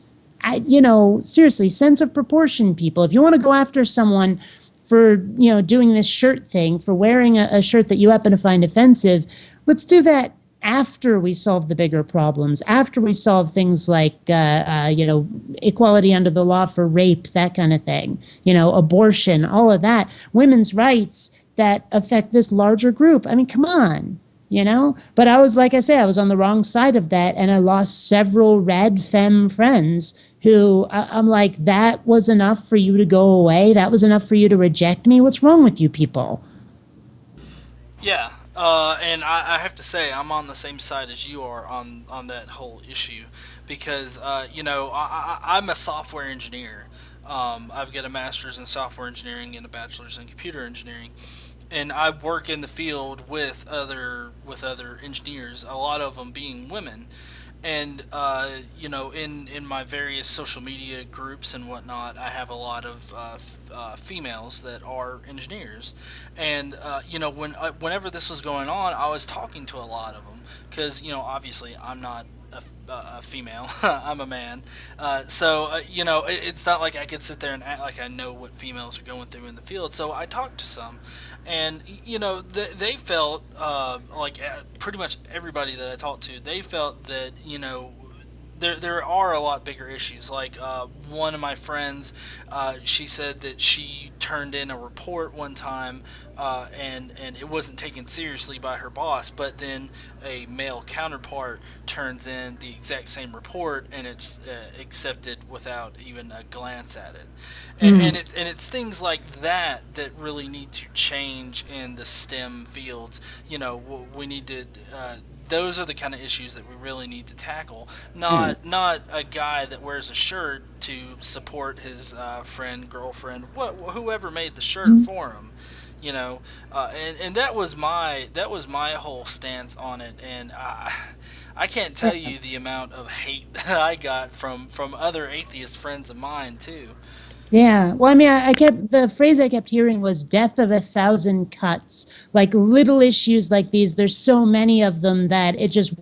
Seriously, sense of proportion, people. If you want to go after someone for, doing this shirt thing, for wearing a shirt that you happen to find offensive, let's do that after we solve the bigger problems, after we solve things like, equality under the law for rape, that kind of thing, abortion, all of that, women's rights that affect this larger group. I mean, come on. But I was, like I say, I was on the wrong side of that, and I lost several rad femme friends who I'm like, that was enough for you to go away? That was enough for you to reject me? What's wrong with you people? yeah. And I have to say, I'm on the same side as you are on that whole issue, because I'm a software engineer. I've got a master's in software engineering and a bachelor's in computer engineering, and I work in the field with other engineers, a lot of them being women. And in my various social media groups and whatnot, I have a lot of females that are engineers. And whenever this was going on, I was talking to a lot of them, because obviously I'm not a female. I'm a man. It's not like I could sit there and act like I know what females are going through in the field. So I talked to some, and they felt pretty much everybody that I talked to, they felt that there are a lot bigger issues. Like one of my friends, she said that she turned in a report one time, and it wasn't taken seriously by her boss. But then a male counterpart turns in the exact same report, and it's accepted without even a glance at it. Mm. And it's things like that that really need to change in the STEM fields. We need to. Those are the kind of issues that we really need to tackle. Yeah. Not a guy that wears a shirt to support his friend, girlfriend, whoever made the shirt for him. And that was my whole stance on it. And I can't tell you the amount of hate that I got from other atheist friends of mine too. Yeah. Well, I mean, I kept the phrase I kept hearing was "death of a thousand cuts." Like little issues like these, there's so many of them that it just,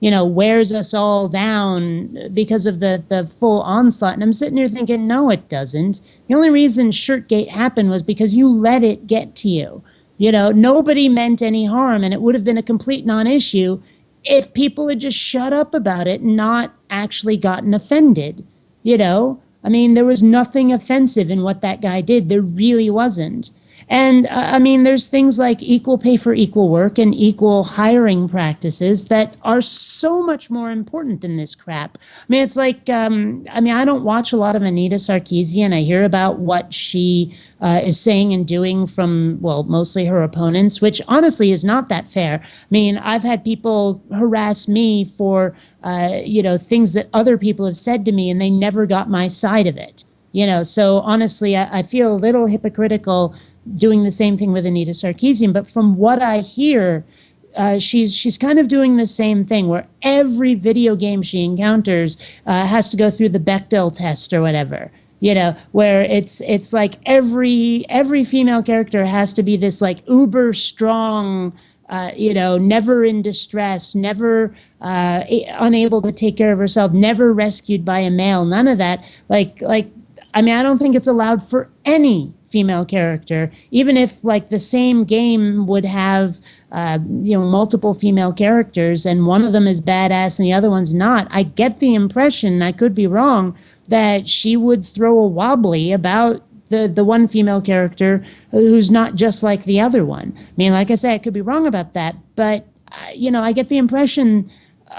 wears us all down because of the full onslaught. And I'm sitting here thinking, no, it doesn't. The only reason Shirtgate happened was because you let it get to you. Nobody meant any harm, and it would have been a complete non-issue if people had just shut up about it and not actually gotten offended. I mean, there was nothing offensive in what that guy did. There really wasn't. And I mean, there's things like equal pay for equal work and equal hiring practices that are so much more important than this crap. I mean, it's like, I mean, I don't watch a lot of Anita Sarkeesian. I hear about what she is saying and doing from, well, mostly her opponents, which honestly is not that fair. I mean, I've had people harass me for, things that other people have said to me, and they never got my side of it. So honestly, I feel a little hypocritical doing the same thing with Anita Sarkeesian. But from what I hear, she's kind of doing the same thing, where every video game she encounters has to go through the Bechdel test or whatever. Where it's like every female character has to be this like uber strong, never in distress, never unable to take care of herself, never rescued by a male, none of that. I mean, I don't think it's allowed for any female character, even if like the same game would have, multiple female characters and one of them is badass and the other one's not. I get the impression, I could be wrong, that she would throw a wobbly about the one female character who's not just like the other one. I mean, like I say, I could be wrong about that, but I get the impression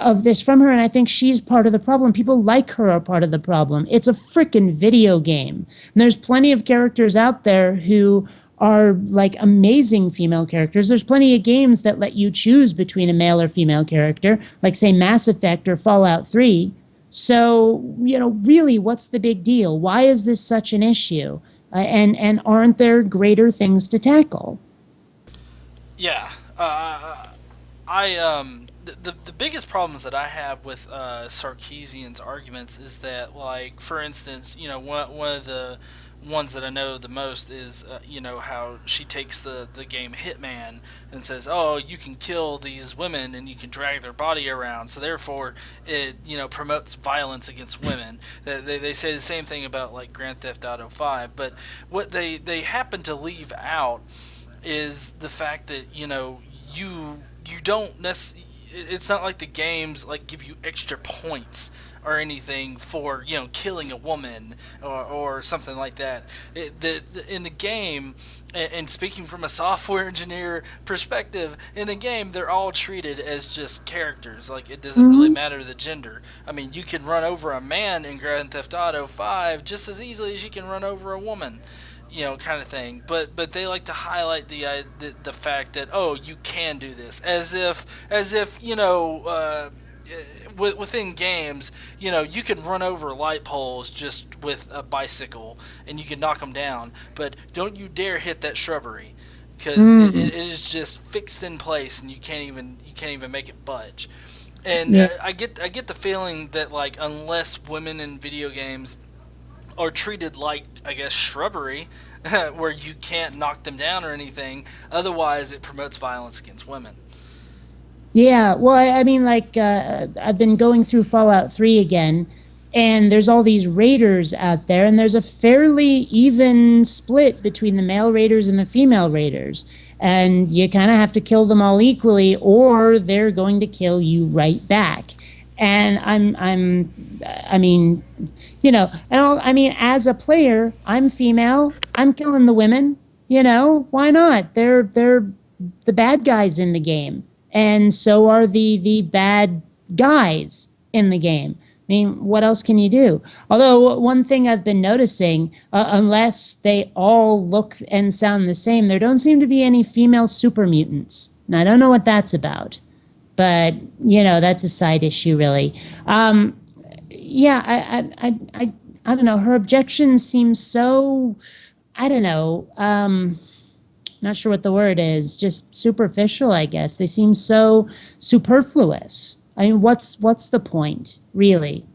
of this from her, and I think she's part of the problem. People like her are part of the problem. It's a freaking video game. And there's plenty of characters out there who are like amazing female characters. There's plenty of games that let you choose between a male or female character, like say Mass Effect or Fallout 3. So, really, what's the big deal? Why is this such an issue? And aren't there greater things to tackle? Yeah, the biggest problems that I have with Sarkeesian's arguments is that, like, for instance, one of the ones that I know the most is how she takes the game Hitman and says, oh, you can kill these women and you can drag their body around, so therefore it promotes violence against women. They say the same thing about like Grand Theft Auto 5, but what they happen to leave out is the fact that you don't necessarily, it's not like the games like give you extra points or anything for killing a woman or something like that. In the game, and speaking from a software engineer perspective, in the game they're all treated as just characters. Like, it doesn't really matter the gender. I mean, you can run over a man in Grand Theft Auto 5 just as easily as you can run over a woman, kind of thing. But they like to highlight the fact that, oh, you can do this, as if within games, you can run over light poles just with a bicycle and you can knock them down, but don't you dare hit that shrubbery, because it is just fixed in place and you can't even make it budge. And Yeah. I get the feeling that, like, unless women in video games are treated like, I guess, shrubbery, where you can't knock them down or anything, otherwise it promotes violence against women. Yeah, well, I mean, like, I've been going through Fallout 3 again, and there's all these raiders out there, and there's a fairly even split between the male raiders and the female raiders. And you kind of have to kill them all equally, or they're going to kill you right back. And I mean, I mean, as a player, I'm female, I'm killing the women, why not? They're the bad guys in the game, and so are the bad guys in the game. I mean, what else can you do? Although one thing I've been noticing, unless they all look and sound the same, there don't seem to be any female super mutants. And I don't know what that's about, but that's a side issue, really. Yeah, I don't know. Her objections seem so, I don't know. Not sure what the word is, just superficial, I guess. They seem so superfluous. I mean, what's the point, really?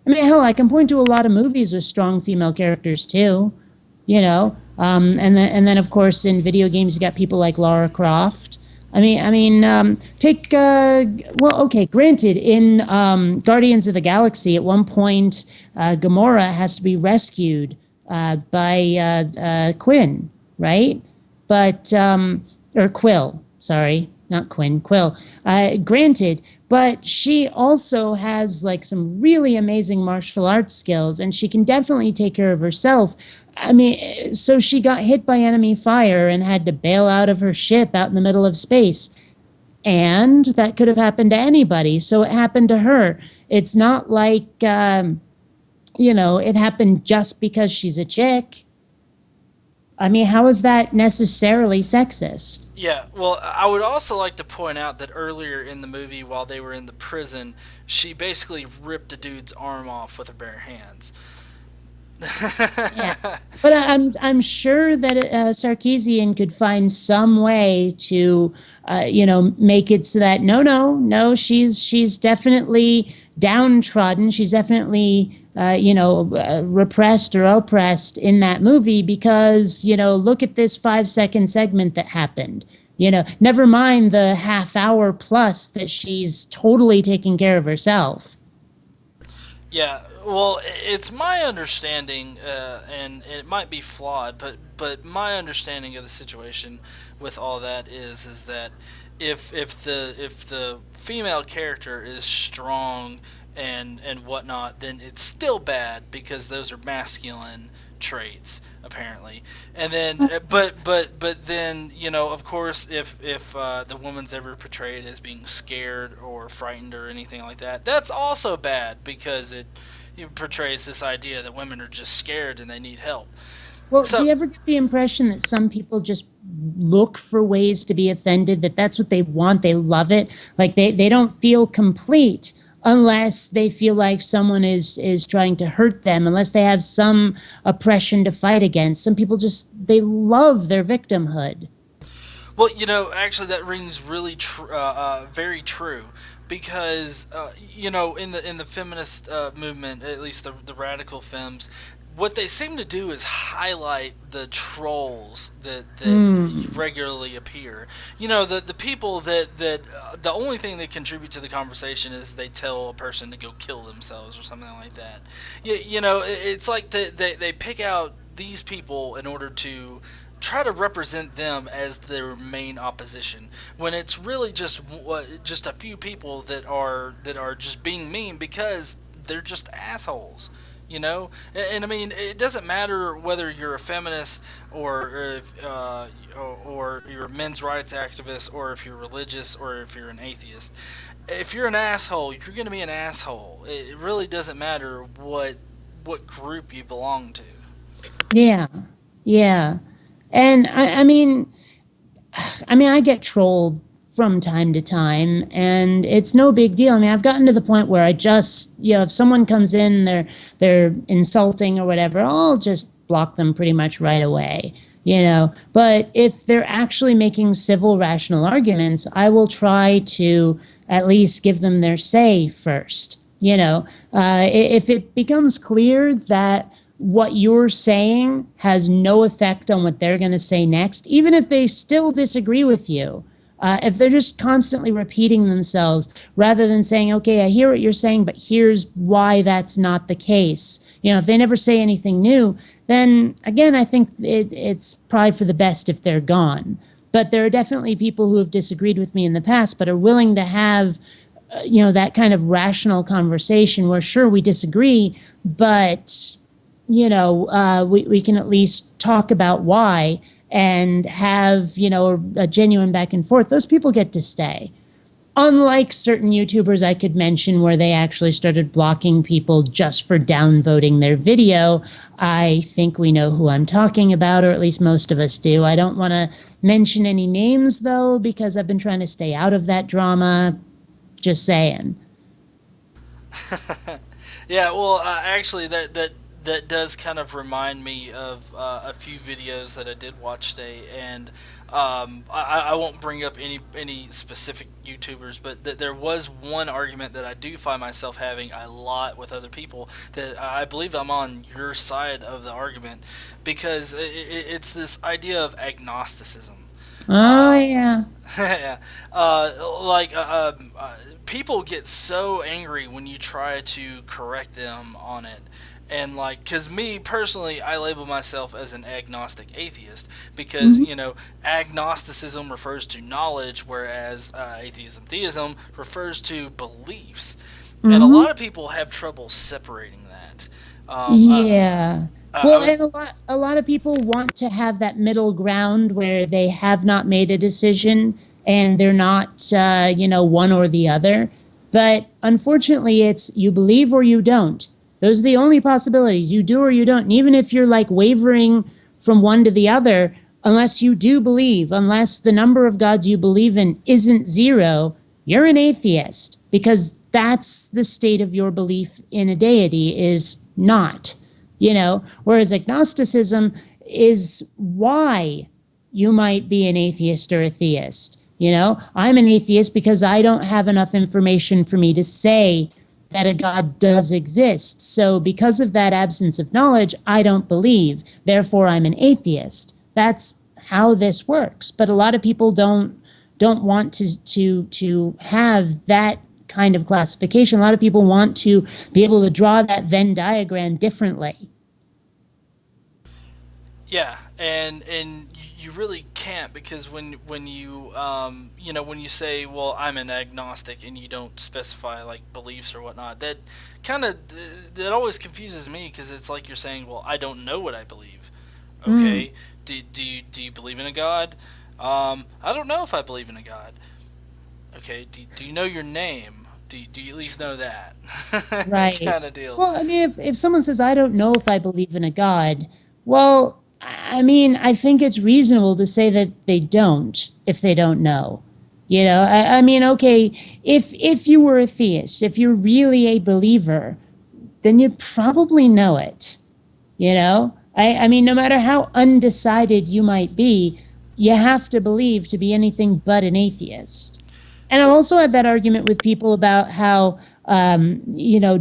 I mean, hell, I can point to a lot of movies with strong female characters too, you know. And then of course in video games you got people like Lara Croft. Take well, okay. Granted, in Guardians of the Galaxy, at one point, Gamora has to be rescued by Quinn, right? But or Quill, sorry, not Quinn, Quill. Granted, but she also has like some really amazing martial arts skills, and she can definitely take care of herself. I mean, so she got hit by enemy fire and had to bail out of her ship out in the middle of space. And that could have happened to anybody. So it happened to her. It's not like, it happened just because she's a chick. I mean, how is that necessarily sexist? Yeah, well, I would also like to point out that earlier in the movie, while they were in the prison, she basically ripped a dude's arm off with her bare hands. Yeah, but I'm sure that Sarkeesian could find some way to, make it so that no, she's definitely downtrodden. She's definitely repressed or oppressed in that movie because look at this 5-second segment that happened. Never mind the half hour plus that she's totally taking care of herself. Yeah, well, it's my understanding, and it might be flawed, but my understanding of the situation with all that is that if the female character is strong and whatnot, then it's still bad because those are masculine traits apparently. And then but then of course if the woman's ever portrayed as being scared or frightened or anything like that, that's also bad because it portrays this idea that women are just scared and they need help. Well, do So you ever get the impression that some people just look for ways to be offended, that that's what they want, they love it, like they don't feel complete unless they feel like someone is trying to hurt them, unless they have some oppression to fight against. Some people just, they love their victimhood. well, actually, that rings really very true because in the feminist movement, at least the radical femmes, what they seem to do is highlight the trolls that Mm. regularly appear. The people that the only thing that contribute to the conversation is they tell a person to go kill themselves or something like that. It's like they pick out these people in order to try to represent them as their main opposition when it's really just a few people that are just being mean because they're just assholes. And I mean, it doesn't matter whether you're a feminist or if, or you're a men's rights activist or if you're religious or if you're an atheist. If you're an asshole, you're going to be an asshole. It really doesn't matter what group you belong to. Yeah, yeah. And I mean, I get trolled from time to time, and it's no big deal. I mean, I've gotten to the point where I just, if someone comes in, they're insulting or whatever, I'll just block them pretty much right away. But if they're actually making civil, rational arguments, I will try to at least give them their say first. If it becomes clear that what you're saying has no effect on what they're going to say next, even if they still disagree with you. If they're just constantly repeating themselves rather than saying, okay, I hear what you're saying, but here's why that's not the case. If they never say anything new, then again, I think it's probably for the best if they're gone. But there are definitely people who have disagreed with me in the past, but are willing to have, that kind of rational conversation where, sure, we disagree, but we can at least talk about why and have, a genuine back and forth. Those people get to stay. Unlike certain YouTubers I could mention where they actually started blocking people just for downvoting their video. I think we know who I'm talking about, or at least most of us do. I don't want to mention any names, though, because I've been trying to stay out of that drama. Just saying. Yeah, well, actually, that does kind of remind me of a few videos that I did watch today, and I won't bring up any specific YouTubers, but there was one argument that I do find myself having a lot with other people, that I believe I'm on your side of the argument, because it's this idea of agnosticism. Oh, Uh, yeah. yeah, like people get so angry when you try to correct them on it. And like, because me personally, I label myself as an agnostic atheist, because Mhm. agnosticism refers to knowledge, whereas atheism, theism refers to beliefs, and a Mhm. lot of people have trouble separating that. Um, I, Yeah. I Well, was, and a lot of people want to have that middle ground where they have not made a decision and they're not, one or the other. But unfortunately, it's you believe or you don't. Those are the only possibilities. You do or you don't. And even if you're like wavering from one to the other, unless you do believe, unless the number of gods you believe in isn't zero, you're an atheist, because that's the state of your belief in a deity, is not. Whereas agnosticism is why you might be an atheist or a theist. I'm an atheist because I don't have enough information for me to say that a God does exist. So because of that absence of knowledge, I don't believe. Therefore, I'm an atheist. That's how this works. But a lot of people don't want to have that kind of classification. A lot of people want to be able to draw that Venn diagram differently. Yeah, and you really can't, because when you when you say, well, I'm an agnostic, and you don't specify like beliefs or whatnot, that kind of that always confuses me, because it's like you're saying, well, I don't know what I believe. Mm. Okay, do you believe in a god? I don't know if I believe in a god. Okay, do you know your name? Do you at least know that? Right. Kind of deal. Well, I mean, if someone says, I don't know if I believe in a God, well, I mean, I think it's reasonable to say that they don't if they don't know. I mean, okay, if you were a theist, if you're really a believer, then you probably know it. I mean, no matter how undecided you might be, you have to believe to be anything but an atheist. And I've also had that argument with people about how,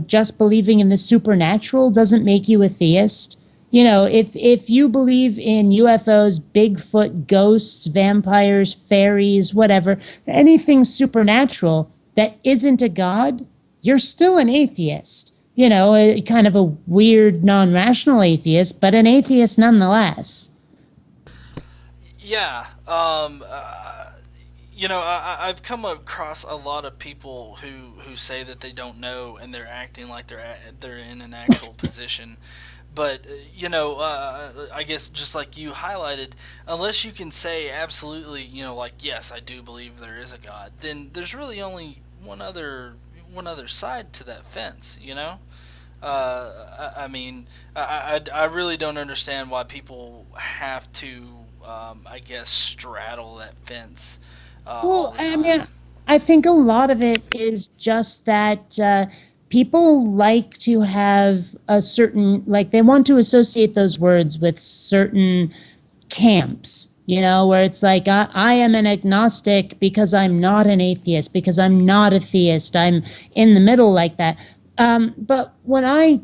just believing in the supernatural doesn't make you a theist. If you believe in UFOs, Bigfoot, ghosts, vampires, fairies, whatever, anything supernatural that isn't a god, you're still an atheist. A kind of a weird, non rational atheist, but an atheist nonetheless. Yeah. I've come across a lot of people who say that they don't know, and they're acting like they're in an actual position. But I guess just like you highlighted, unless you can say absolutely, like, yes, I do believe there is a God, then there's really only one other side to that fence. I mean, I really don't understand why people have to, I guess, straddle that fence all Well, the I time. mean, I think a lot of it is just that people like to have a certain, like, they want to associate those words with certain camps, where it's like, I am an agnostic because I'm not an atheist, because I'm not a theist. I'm in the middle like that. But when I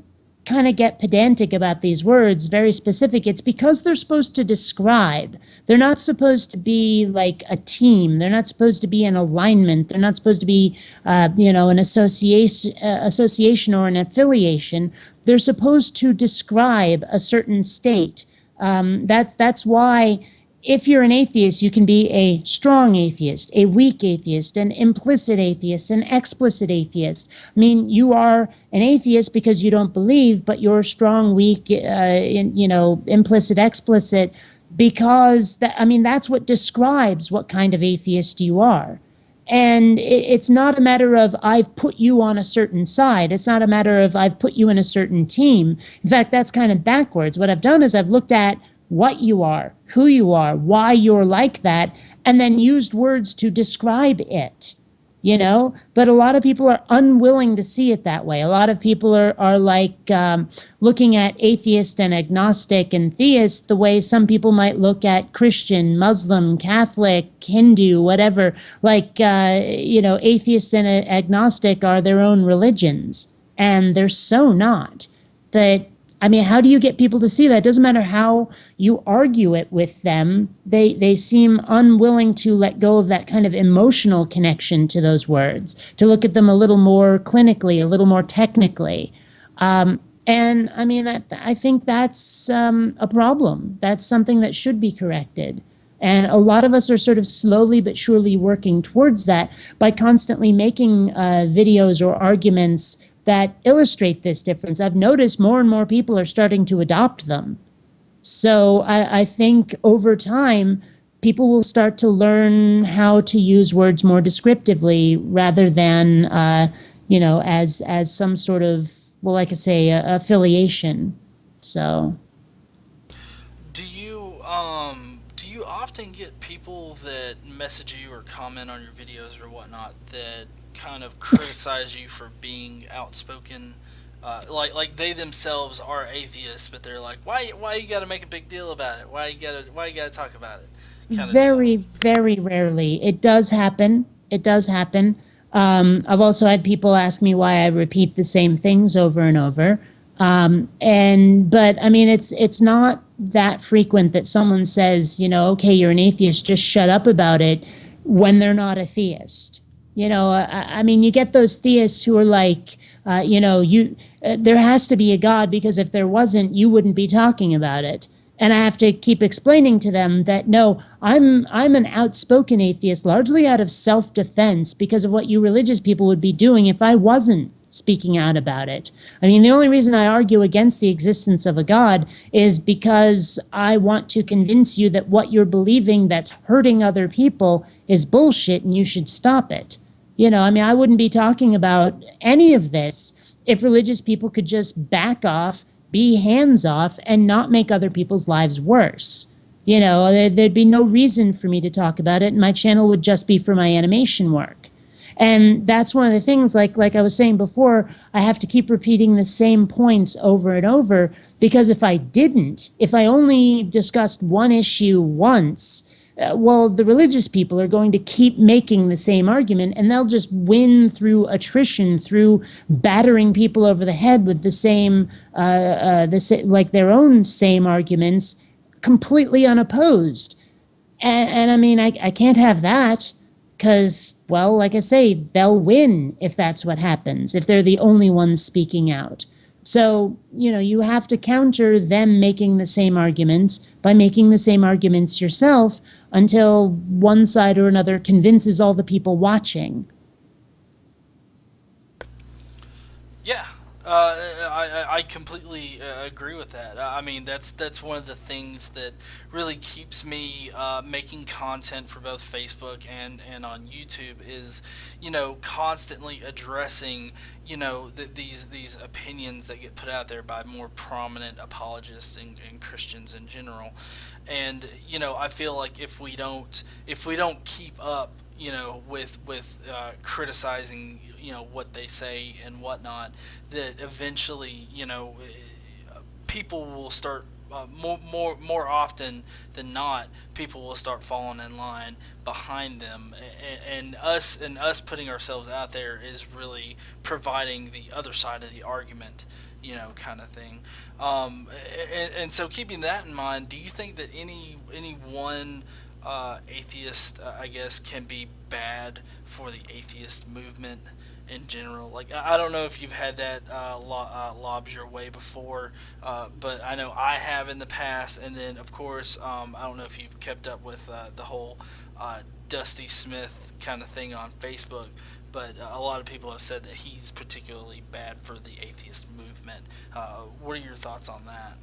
kind of get pedantic about these words, very specific, it's because they're supposed to describe. They're not supposed to be like a team. They're not supposed to be an alignment. They're not supposed to be, an association or an affiliation. They're supposed to describe a certain state. That's why if you're an atheist, you can be a strong atheist, a weak atheist, an implicit atheist, an explicit atheist. I mean, you are an atheist because you don't believe, but you're strong, weak, implicit, explicit, because I mean, that's what describes what kind of atheist you are. And it's not a matter of I've put you on a certain side. It's not a matter of I've put you in a certain team. In fact, that's kind of backwards. What I've done is I've looked at what you are, why you're like that, and then used words to describe it. But a lot of people are unwilling to see it that way. A lot of people are like looking at atheist and agnostic and theist the way some people might look at Christian, Muslim, Catholic, Hindu, whatever. Like, atheist and agnostic are their own religions, and they're so not. That I mean, how do you get people to see that? It doesn't matter how you argue it with them. They seem unwilling to let go of that kind of emotional connection to those words, to look at them a little more clinically, a little more technically. And I mean, I think that's a problem. That's something that should be corrected. And a lot of us are sort of slowly but surely working towards that by constantly making videos or arguments that illustrate this difference. I've noticed more and more people are starting to adopt them. So I think over time, people will start to learn how to use words more descriptively rather than, as some sort of, well, like I say, affiliation. So. Do you often get people that message you or comment on your videos or whatnot that kind of criticize you for being outspoken? Like they themselves are atheists, but they're like, why you got to make a big deal about it? Why you got to talk about it? Kind of Very, deal. very rarely. It does happen. It does happen. I've also had people ask me why I repeat the same things over and over. But I mean, it's not that frequent that someone says, okay, you're an atheist, just shut up about it, when they're not a theist. I mean, you get those theists who are like, there has to be a God because if there wasn't, you wouldn't be talking about it. And I have to keep explaining to them that no, I'm an outspoken atheist, largely out of self-defense because of what you religious people would be doing if I wasn't speaking out about it. I mean, the only reason I argue against the existence of a God is because I want to convince you that what you're believing that's hurting other people is bullshit and you should stop it. I mean, I wouldn't be talking about any of this if religious people could just back off, be hands off, and not make other people's lives worse. There'd be no reason for me to talk about it, and my channel would just be for my animation work. And that's one of the things, like I was saying before, I have to keep repeating the same points over and over, because if I only discussed one issue once, well, the religious people are going to keep making the same argument, and they'll just win through attrition, through battering people over the head with the same, like their own same arguments, completely unopposed. And I mean, I can't have that, because, well, like I say, they'll win if that's what happens, if they're the only ones speaking out. So, you have to counter them making the same arguments by making the same arguments yourself until one side or another convinces all the people watching. Yeah, I completely agree with that. I mean, that's one of the things that really keeps me making content for both Facebook and on YouTube is, constantly addressing, these opinions that get put out there by more prominent apologists and Christians in general. And I feel like if we don't keep up, with criticizing, what they say and whatnot, that eventually, people will start, more often than not, people will start falling in line behind them, and us putting ourselves out there is really providing the other side of the argument, kind of thing. And so keeping that in mind, do you think that any one atheist, I guess, can be bad for the atheist movement in general? Like, I don't know if you've had that lobs your way before, but I know I have in the past. And then, of course, I don't know if you've kept up with the whole Dusty Smith kind of thing on Facebook, but a lot of people have said that he's particularly bad for the atheist movement. What are your thoughts on that?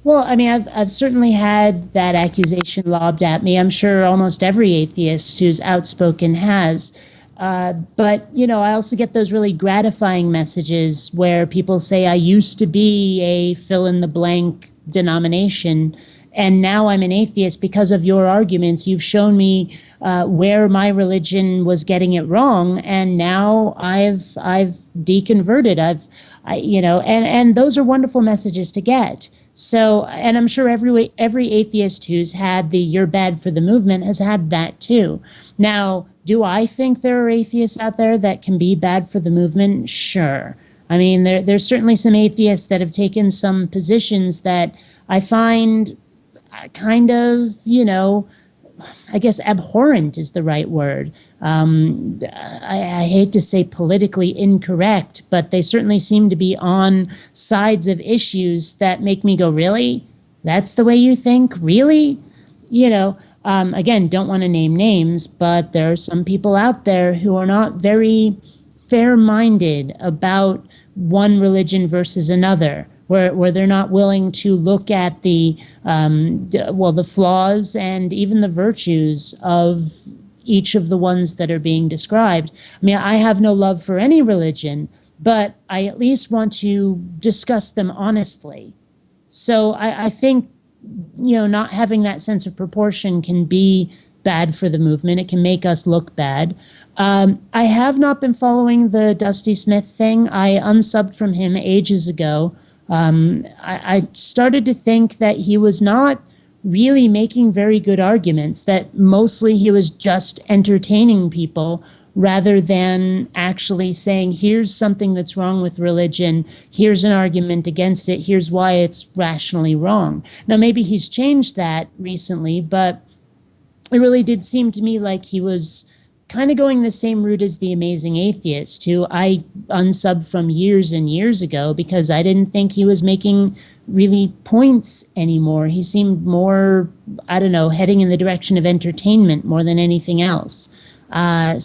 Well, I mean, I've certainly had that accusation lobbed at me. I'm sure almost every atheist who's outspoken has. But, I also get those really gratifying messages where people say, I used to be a fill in the blank denomination, and now I'm an atheist because of your arguments. You've shown me where my religion was getting it wrong, and now I've deconverted. And those are wonderful messages to get. So, and I'm sure every atheist who's had the "you're bad for the movement" has had that too. Now, do I think there are atheists out there that can be bad for the movement? Sure. I mean, there's certainly some atheists that have taken some positions that I find kind of, I guess abhorrent is the right word. I hate to say politically incorrect, but they certainly seem to be on sides of issues that make me go, really? That's the way you think? Really? Again, don't want to name names, but there are some people out there who are not very fair minded about one religion versus another, where they're not willing to look at the flaws and even the virtues of each of the ones that are being described. I mean, I have no love for any religion, but I at least want to discuss them honestly. So I think, not having that sense of proportion can be bad for the movement. It can make us look bad. I have not been following the Dusty Smith thing. I unsubbed from him ages ago. I started to think that he was not really making very good arguments, that mostly he was just entertaining people rather than actually saying, here's something that's wrong with religion, here's an argument against it, here's why it's rationally wrong. Now, maybe he's changed that recently, but it really did seem to me like he was kind of going the same route as the Amazing Atheist, who I unsubbed from years and years ago because I didn't think he was making really points anymore. He seemed more, I don't know, heading in the direction of entertainment more than anything else. Granted,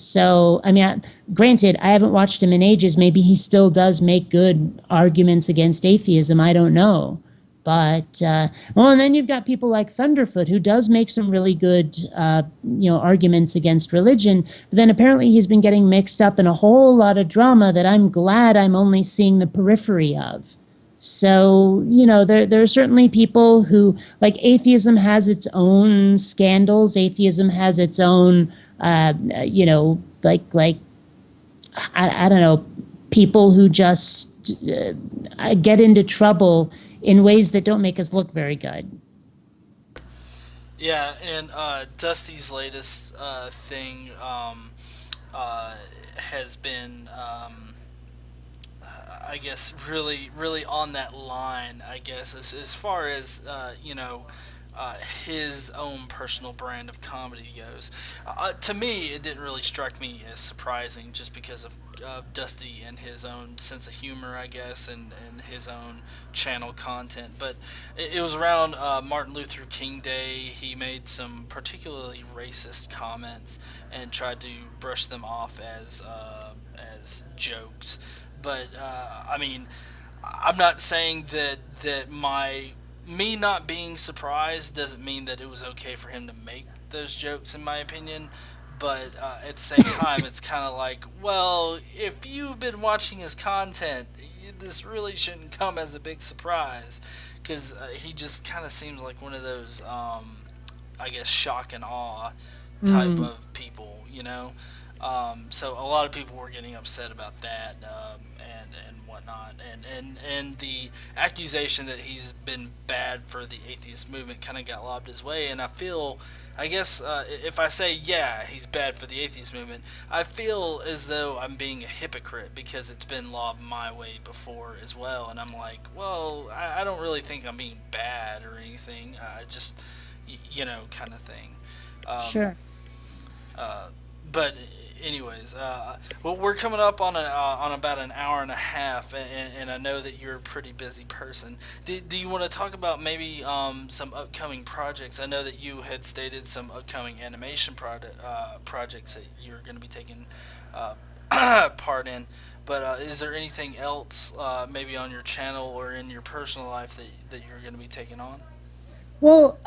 I haven't watched him in ages. Maybe he still does make good arguments against atheism. I don't know. But, and then you've got people like Thunderfoot, who does make some really good, arguments against religion. But then apparently he's been getting mixed up in a whole lot of drama that I'm glad I'm only seeing the periphery of. So, there are certainly people who, like, atheism has its own scandals. Atheism has its own, I don't know, people who just get into trouble in ways that don't make us look very good. Yeah, and Dusty's latest thing has been, I guess, really on that line, I guess, as far as, his own personal brand of comedy goes. To me, it didn't really strike me as surprising just because of Dusty and his own sense of humor, I guess, and his own channel content. But it was around Martin Luther King Day. He made some particularly racist comments and tried to brush them off as jokes. But I'm not saying that me not being surprised doesn't mean that it was okay for him to make those jokes, in my opinion. But at the same time, it's kind of like, well, if you've been watching his content, this really shouldn't come as a big surprise, because he just kind of seems like one of those, I guess, shock and awe type of people. So a lot of people were getting upset about that, and whatnot, and the accusation that he's been bad for the atheist movement kind of got lobbed his way. And I guess if I say, yeah, he's bad for the atheist movement, I feel as though I'm being a hypocrite because it's been lobbed my way before as well, and I'm like, well, I don't really think I'm being bad or anything, just kind of thing. Sure. But anyways, well, we're coming up on about an hour and a half, and I know that you're a pretty busy person. Do you want to talk about maybe some upcoming projects? I know that you had stated some upcoming animation projects that you're going to be taking part in. But is there anything else maybe on your channel or in your personal life that you're going to be taking on? Well,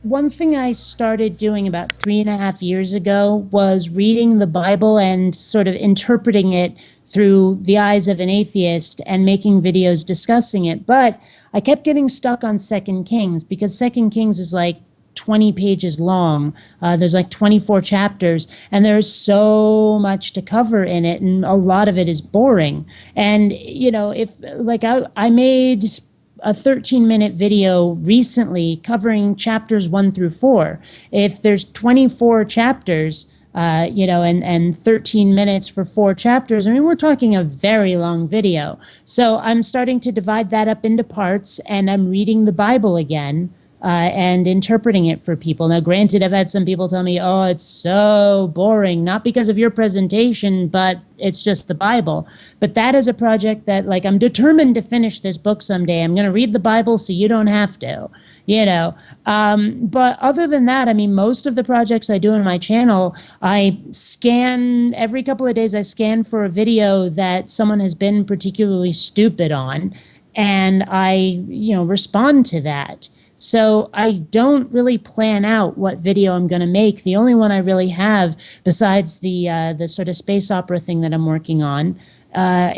one thing I started doing about 3.5 years ago was reading the Bible and sort of interpreting it through the eyes of an atheist and making videos discussing it. But I kept getting stuck on Second Kings because Second Kings is like 20 pages long. There's like 24 chapters, and there's so much to cover in it, and a lot of it is boring. And, if like I made a 13-minute video recently covering chapters 1 through 4. If there's 24 chapters, and 13 minutes for 4 chapters, I mean, we're talking a very long video. So I'm starting to divide that up into parts, and I'm reading the Bible again. And interpreting it for people. Now, granted, I've had some people tell me, oh, it's so boring, not because of your presentation, but it's just the Bible. But that is a project that, like, I'm determined to finish this book someday. I'm going to read the Bible so you don't have to, But other than that, I mean, most of the projects I do on my channel, I scan every couple of days, I scan for a video that someone has been particularly stupid on, and I, respond to that. So I don't really plan out what video I'm going to make. The only one I really have, besides the sort of space opera thing that I'm working on,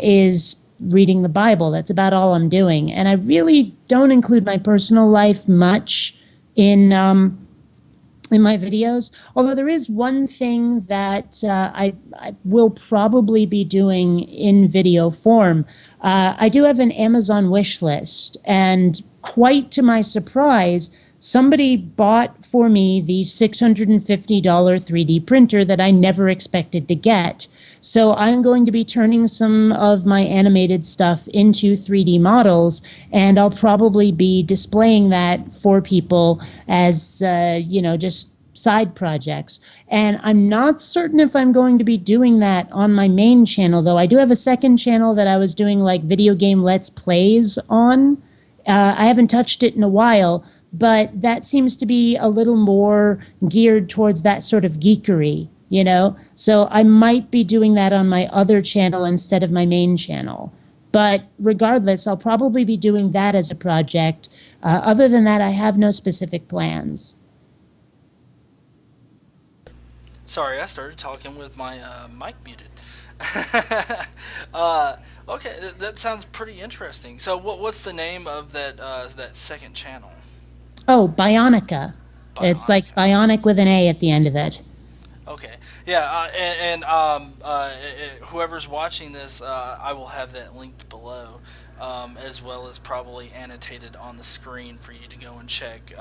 is reading the Bible. That's about all I'm doing, and I really don't include my personal life much in my videos. Although there is one thing that I will probably be doing in video form. I do have an Amazon wish list, and quite to my surprise, somebody bought for me the $650 3D printer that I never expected to get. So I'm going to be turning some of my animated stuff into 3D models, and I'll probably be displaying that for people as, just side projects. And I'm not certain if I'm going to be doing that on my main channel, though. I do have a second channel that I was doing like video game Let's Plays on. I haven't touched it in a while, but that seems to be a little more geared towards that sort of geekery, So I might be doing that on my other channel instead of my main channel. But regardless, I'll probably be doing that as a project. Other than that, I have no specific plans. Sorry, I started talking with my mic muted. Okay, that sounds pretty interesting. So, what's the name of that second channel? Oh, Bionica. It's like bionic with an A at the end of it. Okay, yeah, whoever's watching this, I will have that linked below, as well as probably annotated on the screen for you to go and check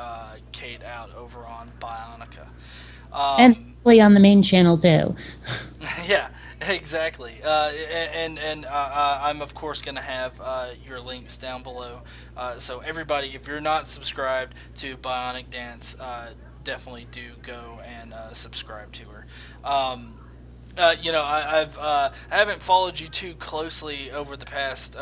Kate out over on Bionica. And hopefully on the main channel too. Yeah, exactly. I'm of course going to have your links down below. So everybody, if you're not subscribed to Bionic Dance, definitely do go and subscribe to her. I haven't followed you too closely over the past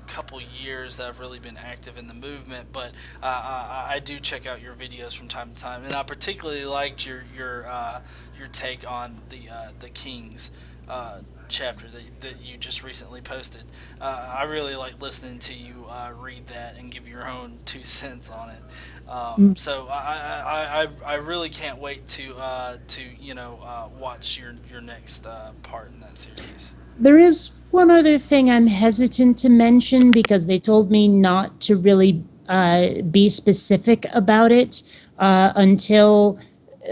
couple years that I've really been active in the movement, but I do check out your videos from time to time, and I particularly liked your take on the Kings chapter that you just recently posted. I really like listening to you read that and give your own 2 cents on it. So I really can't wait to watch your next part in that series. There is one other thing I'm hesitant to mention because they told me not to really be specific about it until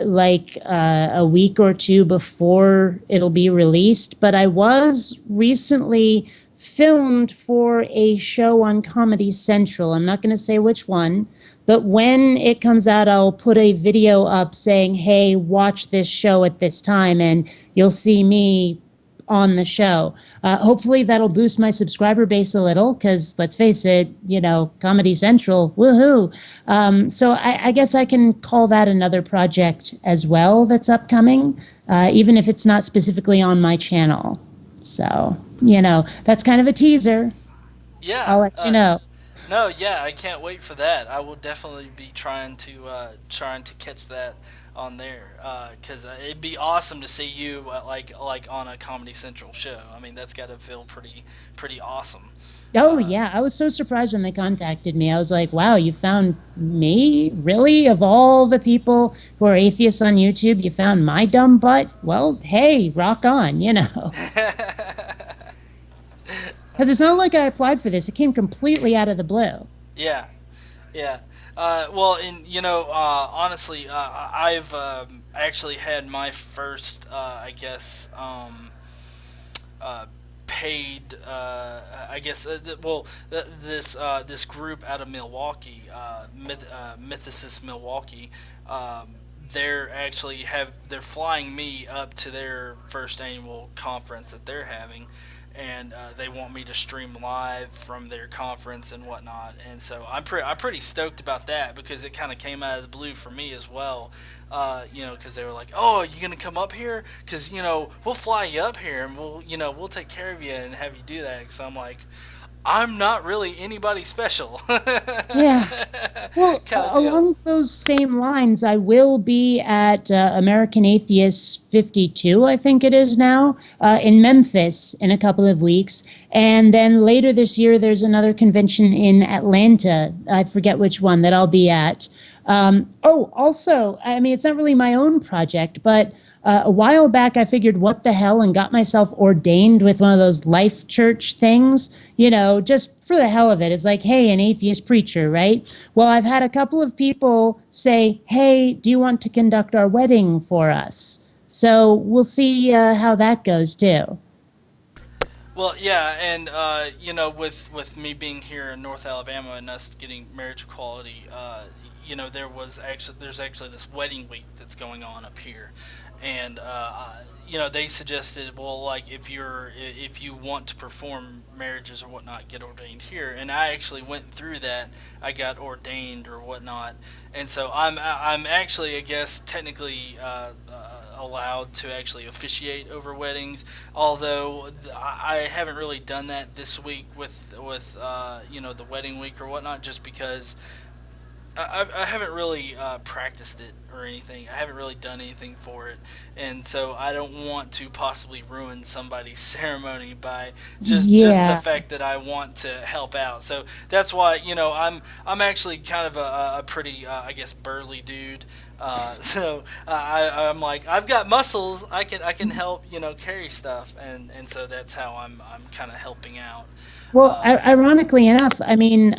like a week or two before it'll be released. But I was recently filmed for a show on Comedy Central. I'm not going to say which one, but when it comes out, I'll put a video up saying, hey, watch this show at this time, and you'll see me on the show. Hopefully that'll boost my subscriber base a little because, let's face it, Comedy Central, woohoo. So I guess I can call that another project as well that's upcoming, even if it's not specifically on my channel. So, that's kind of a teaser. Yeah. I'll let you know. No, yeah, I can't wait for that. I will definitely be trying to catch that on there, because it'd be awesome to see you like on a Comedy Central show. I mean, that's got to feel pretty awesome. Oh Uh, yeah, I was so surprised when they contacted me. I was like, "Wow, you found me? Really? Of all the people who are atheists on YouTube, you found my dumb butt? Well, hey, rock on, you know." Because it's not like I applied for this; it came completely out of the blue. yeah, yeah. Well, and honestly, I've actually had my first, I guess, uh, paid. I guess. This group out of Milwaukee, Mythicist Milwaukee. They're flying me up to their first annual conference that they're having, and they want me to stream live from their conference and whatnot. And so I'm pretty stoked about that because it kind of came out of the blue for me as well. Because they were like, "Oh, are you gonna come up here? Because we'll fly you up here and we'll take care of you and have you do that." So I'm like, I'm not really anybody special, Yeah. Well, kind of deal. along those same lines, I will be at American Atheists 52, I think it is now, in Memphis in a couple of weeks. And then later this year, there's another convention in Atlanta. I forget which one that I'll be at. Also, I mean, it's not really my own project, but a while back, I figured, what the hell, and got myself ordained with one of those life church things, just for the hell of it. It's like, hey, an atheist preacher, right? Well, I've had a couple of people say, hey, do you want to conduct our wedding for us? So we'll see how that goes, too. Well, yeah, and with me being here in North Alabama and us getting marriage equality, there's actually this wedding week that's going on up here, and they suggested, well, like if you want to perform marriages or whatnot, get ordained here, and I actually went through that. I got ordained or whatnot, and so I'm actually, I guess, technically allowed to actually officiate over weddings, although I haven't really done that this week with the wedding week or whatnot, just because I haven't really practiced it or anything. I haven't really done anything for it, and so I don't want to possibly ruin somebody's ceremony by just the Yeah. fact that I want to help out. So that's why I'm actually kind of a pretty I guess burly dude. I'm like, I've got muscles. I can help carry stuff, and so that's how I'm kind of helping out. Well, Um, ironically enough, I mean,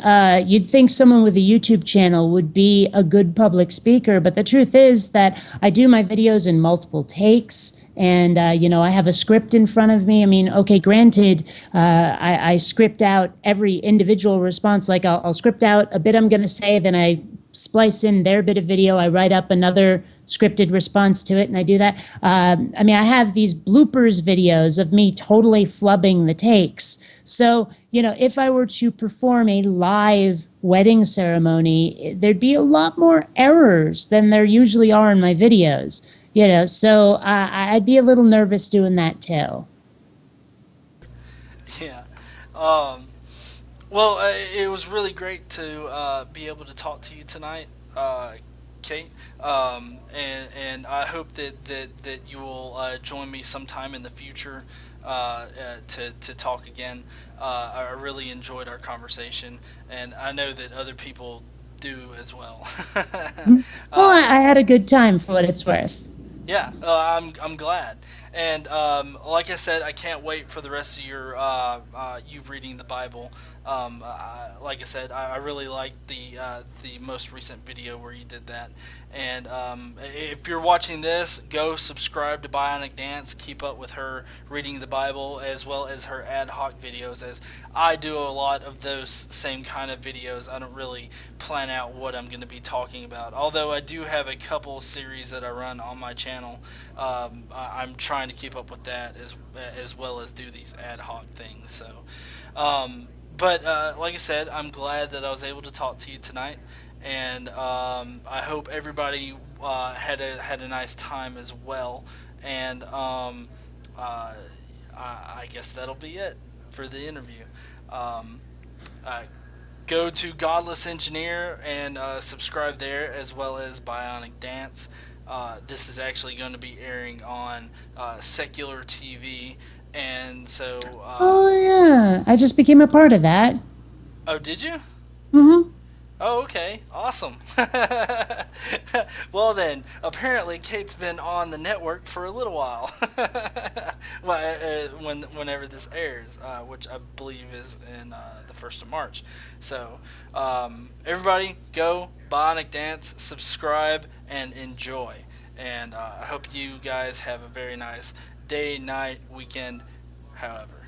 you'd think someone with a YouTube channel would be a good public speaker, but the truth is that I do my videos in multiple takes. And, I have a script in front of me. I mean, okay, granted, I script out every individual response. Like, I'll script out a bit I'm going to say, then I splice in their bit of video. I write up another scripted response to it, and I do that. I mean, I have these bloopers videos of me totally flubbing the takes. So, if I were to perform a live wedding ceremony, there'd be a lot more errors than there usually are in my videos. So I'd be a little nervous doing that too. yeah. Um, Well, it was really great to be able to talk to you tonight, Kate. And I hope that you will join me sometime in the future to talk again. I really enjoyed our conversation, and I know that other people do as well. Well, uh, I had a good time for what it's worth. yeah, I'm glad, and like I said, I can't wait for the rest of your you reading the Bible. Like I said, I really liked the most recent video where you did that, and if you're watching this, go subscribe to Bionic Dance. Keep up with her reading the Bible as well as her ad hoc videos, as I do a lot of those same kind of videos. I don't really plan out what I'm going to be talking about, although I do have a couple series that I run on my channel. I'm trying to keep up with that as well as do these ad hoc things. So, but like I said, I'm glad that I was able to talk to you tonight, and I hope everybody had a nice time as well. And uh, I guess that'll be it for the interview. Um, uh, go to Godless Engineer and subscribe there, as well as Bionic Dance. This is actually going to be airing on secular TV, and so Oh yeah, I just became a part of that. oh, did you? Mm-hmm. Oh, okay. Awesome. Well, then, apparently Kate's been on the network for a little while. Well, whenever this airs, which I believe is in the 1st of March. So, everybody, go Bionic Dance, subscribe, and enjoy. And I hope you guys have a very nice day, night, weekend, however.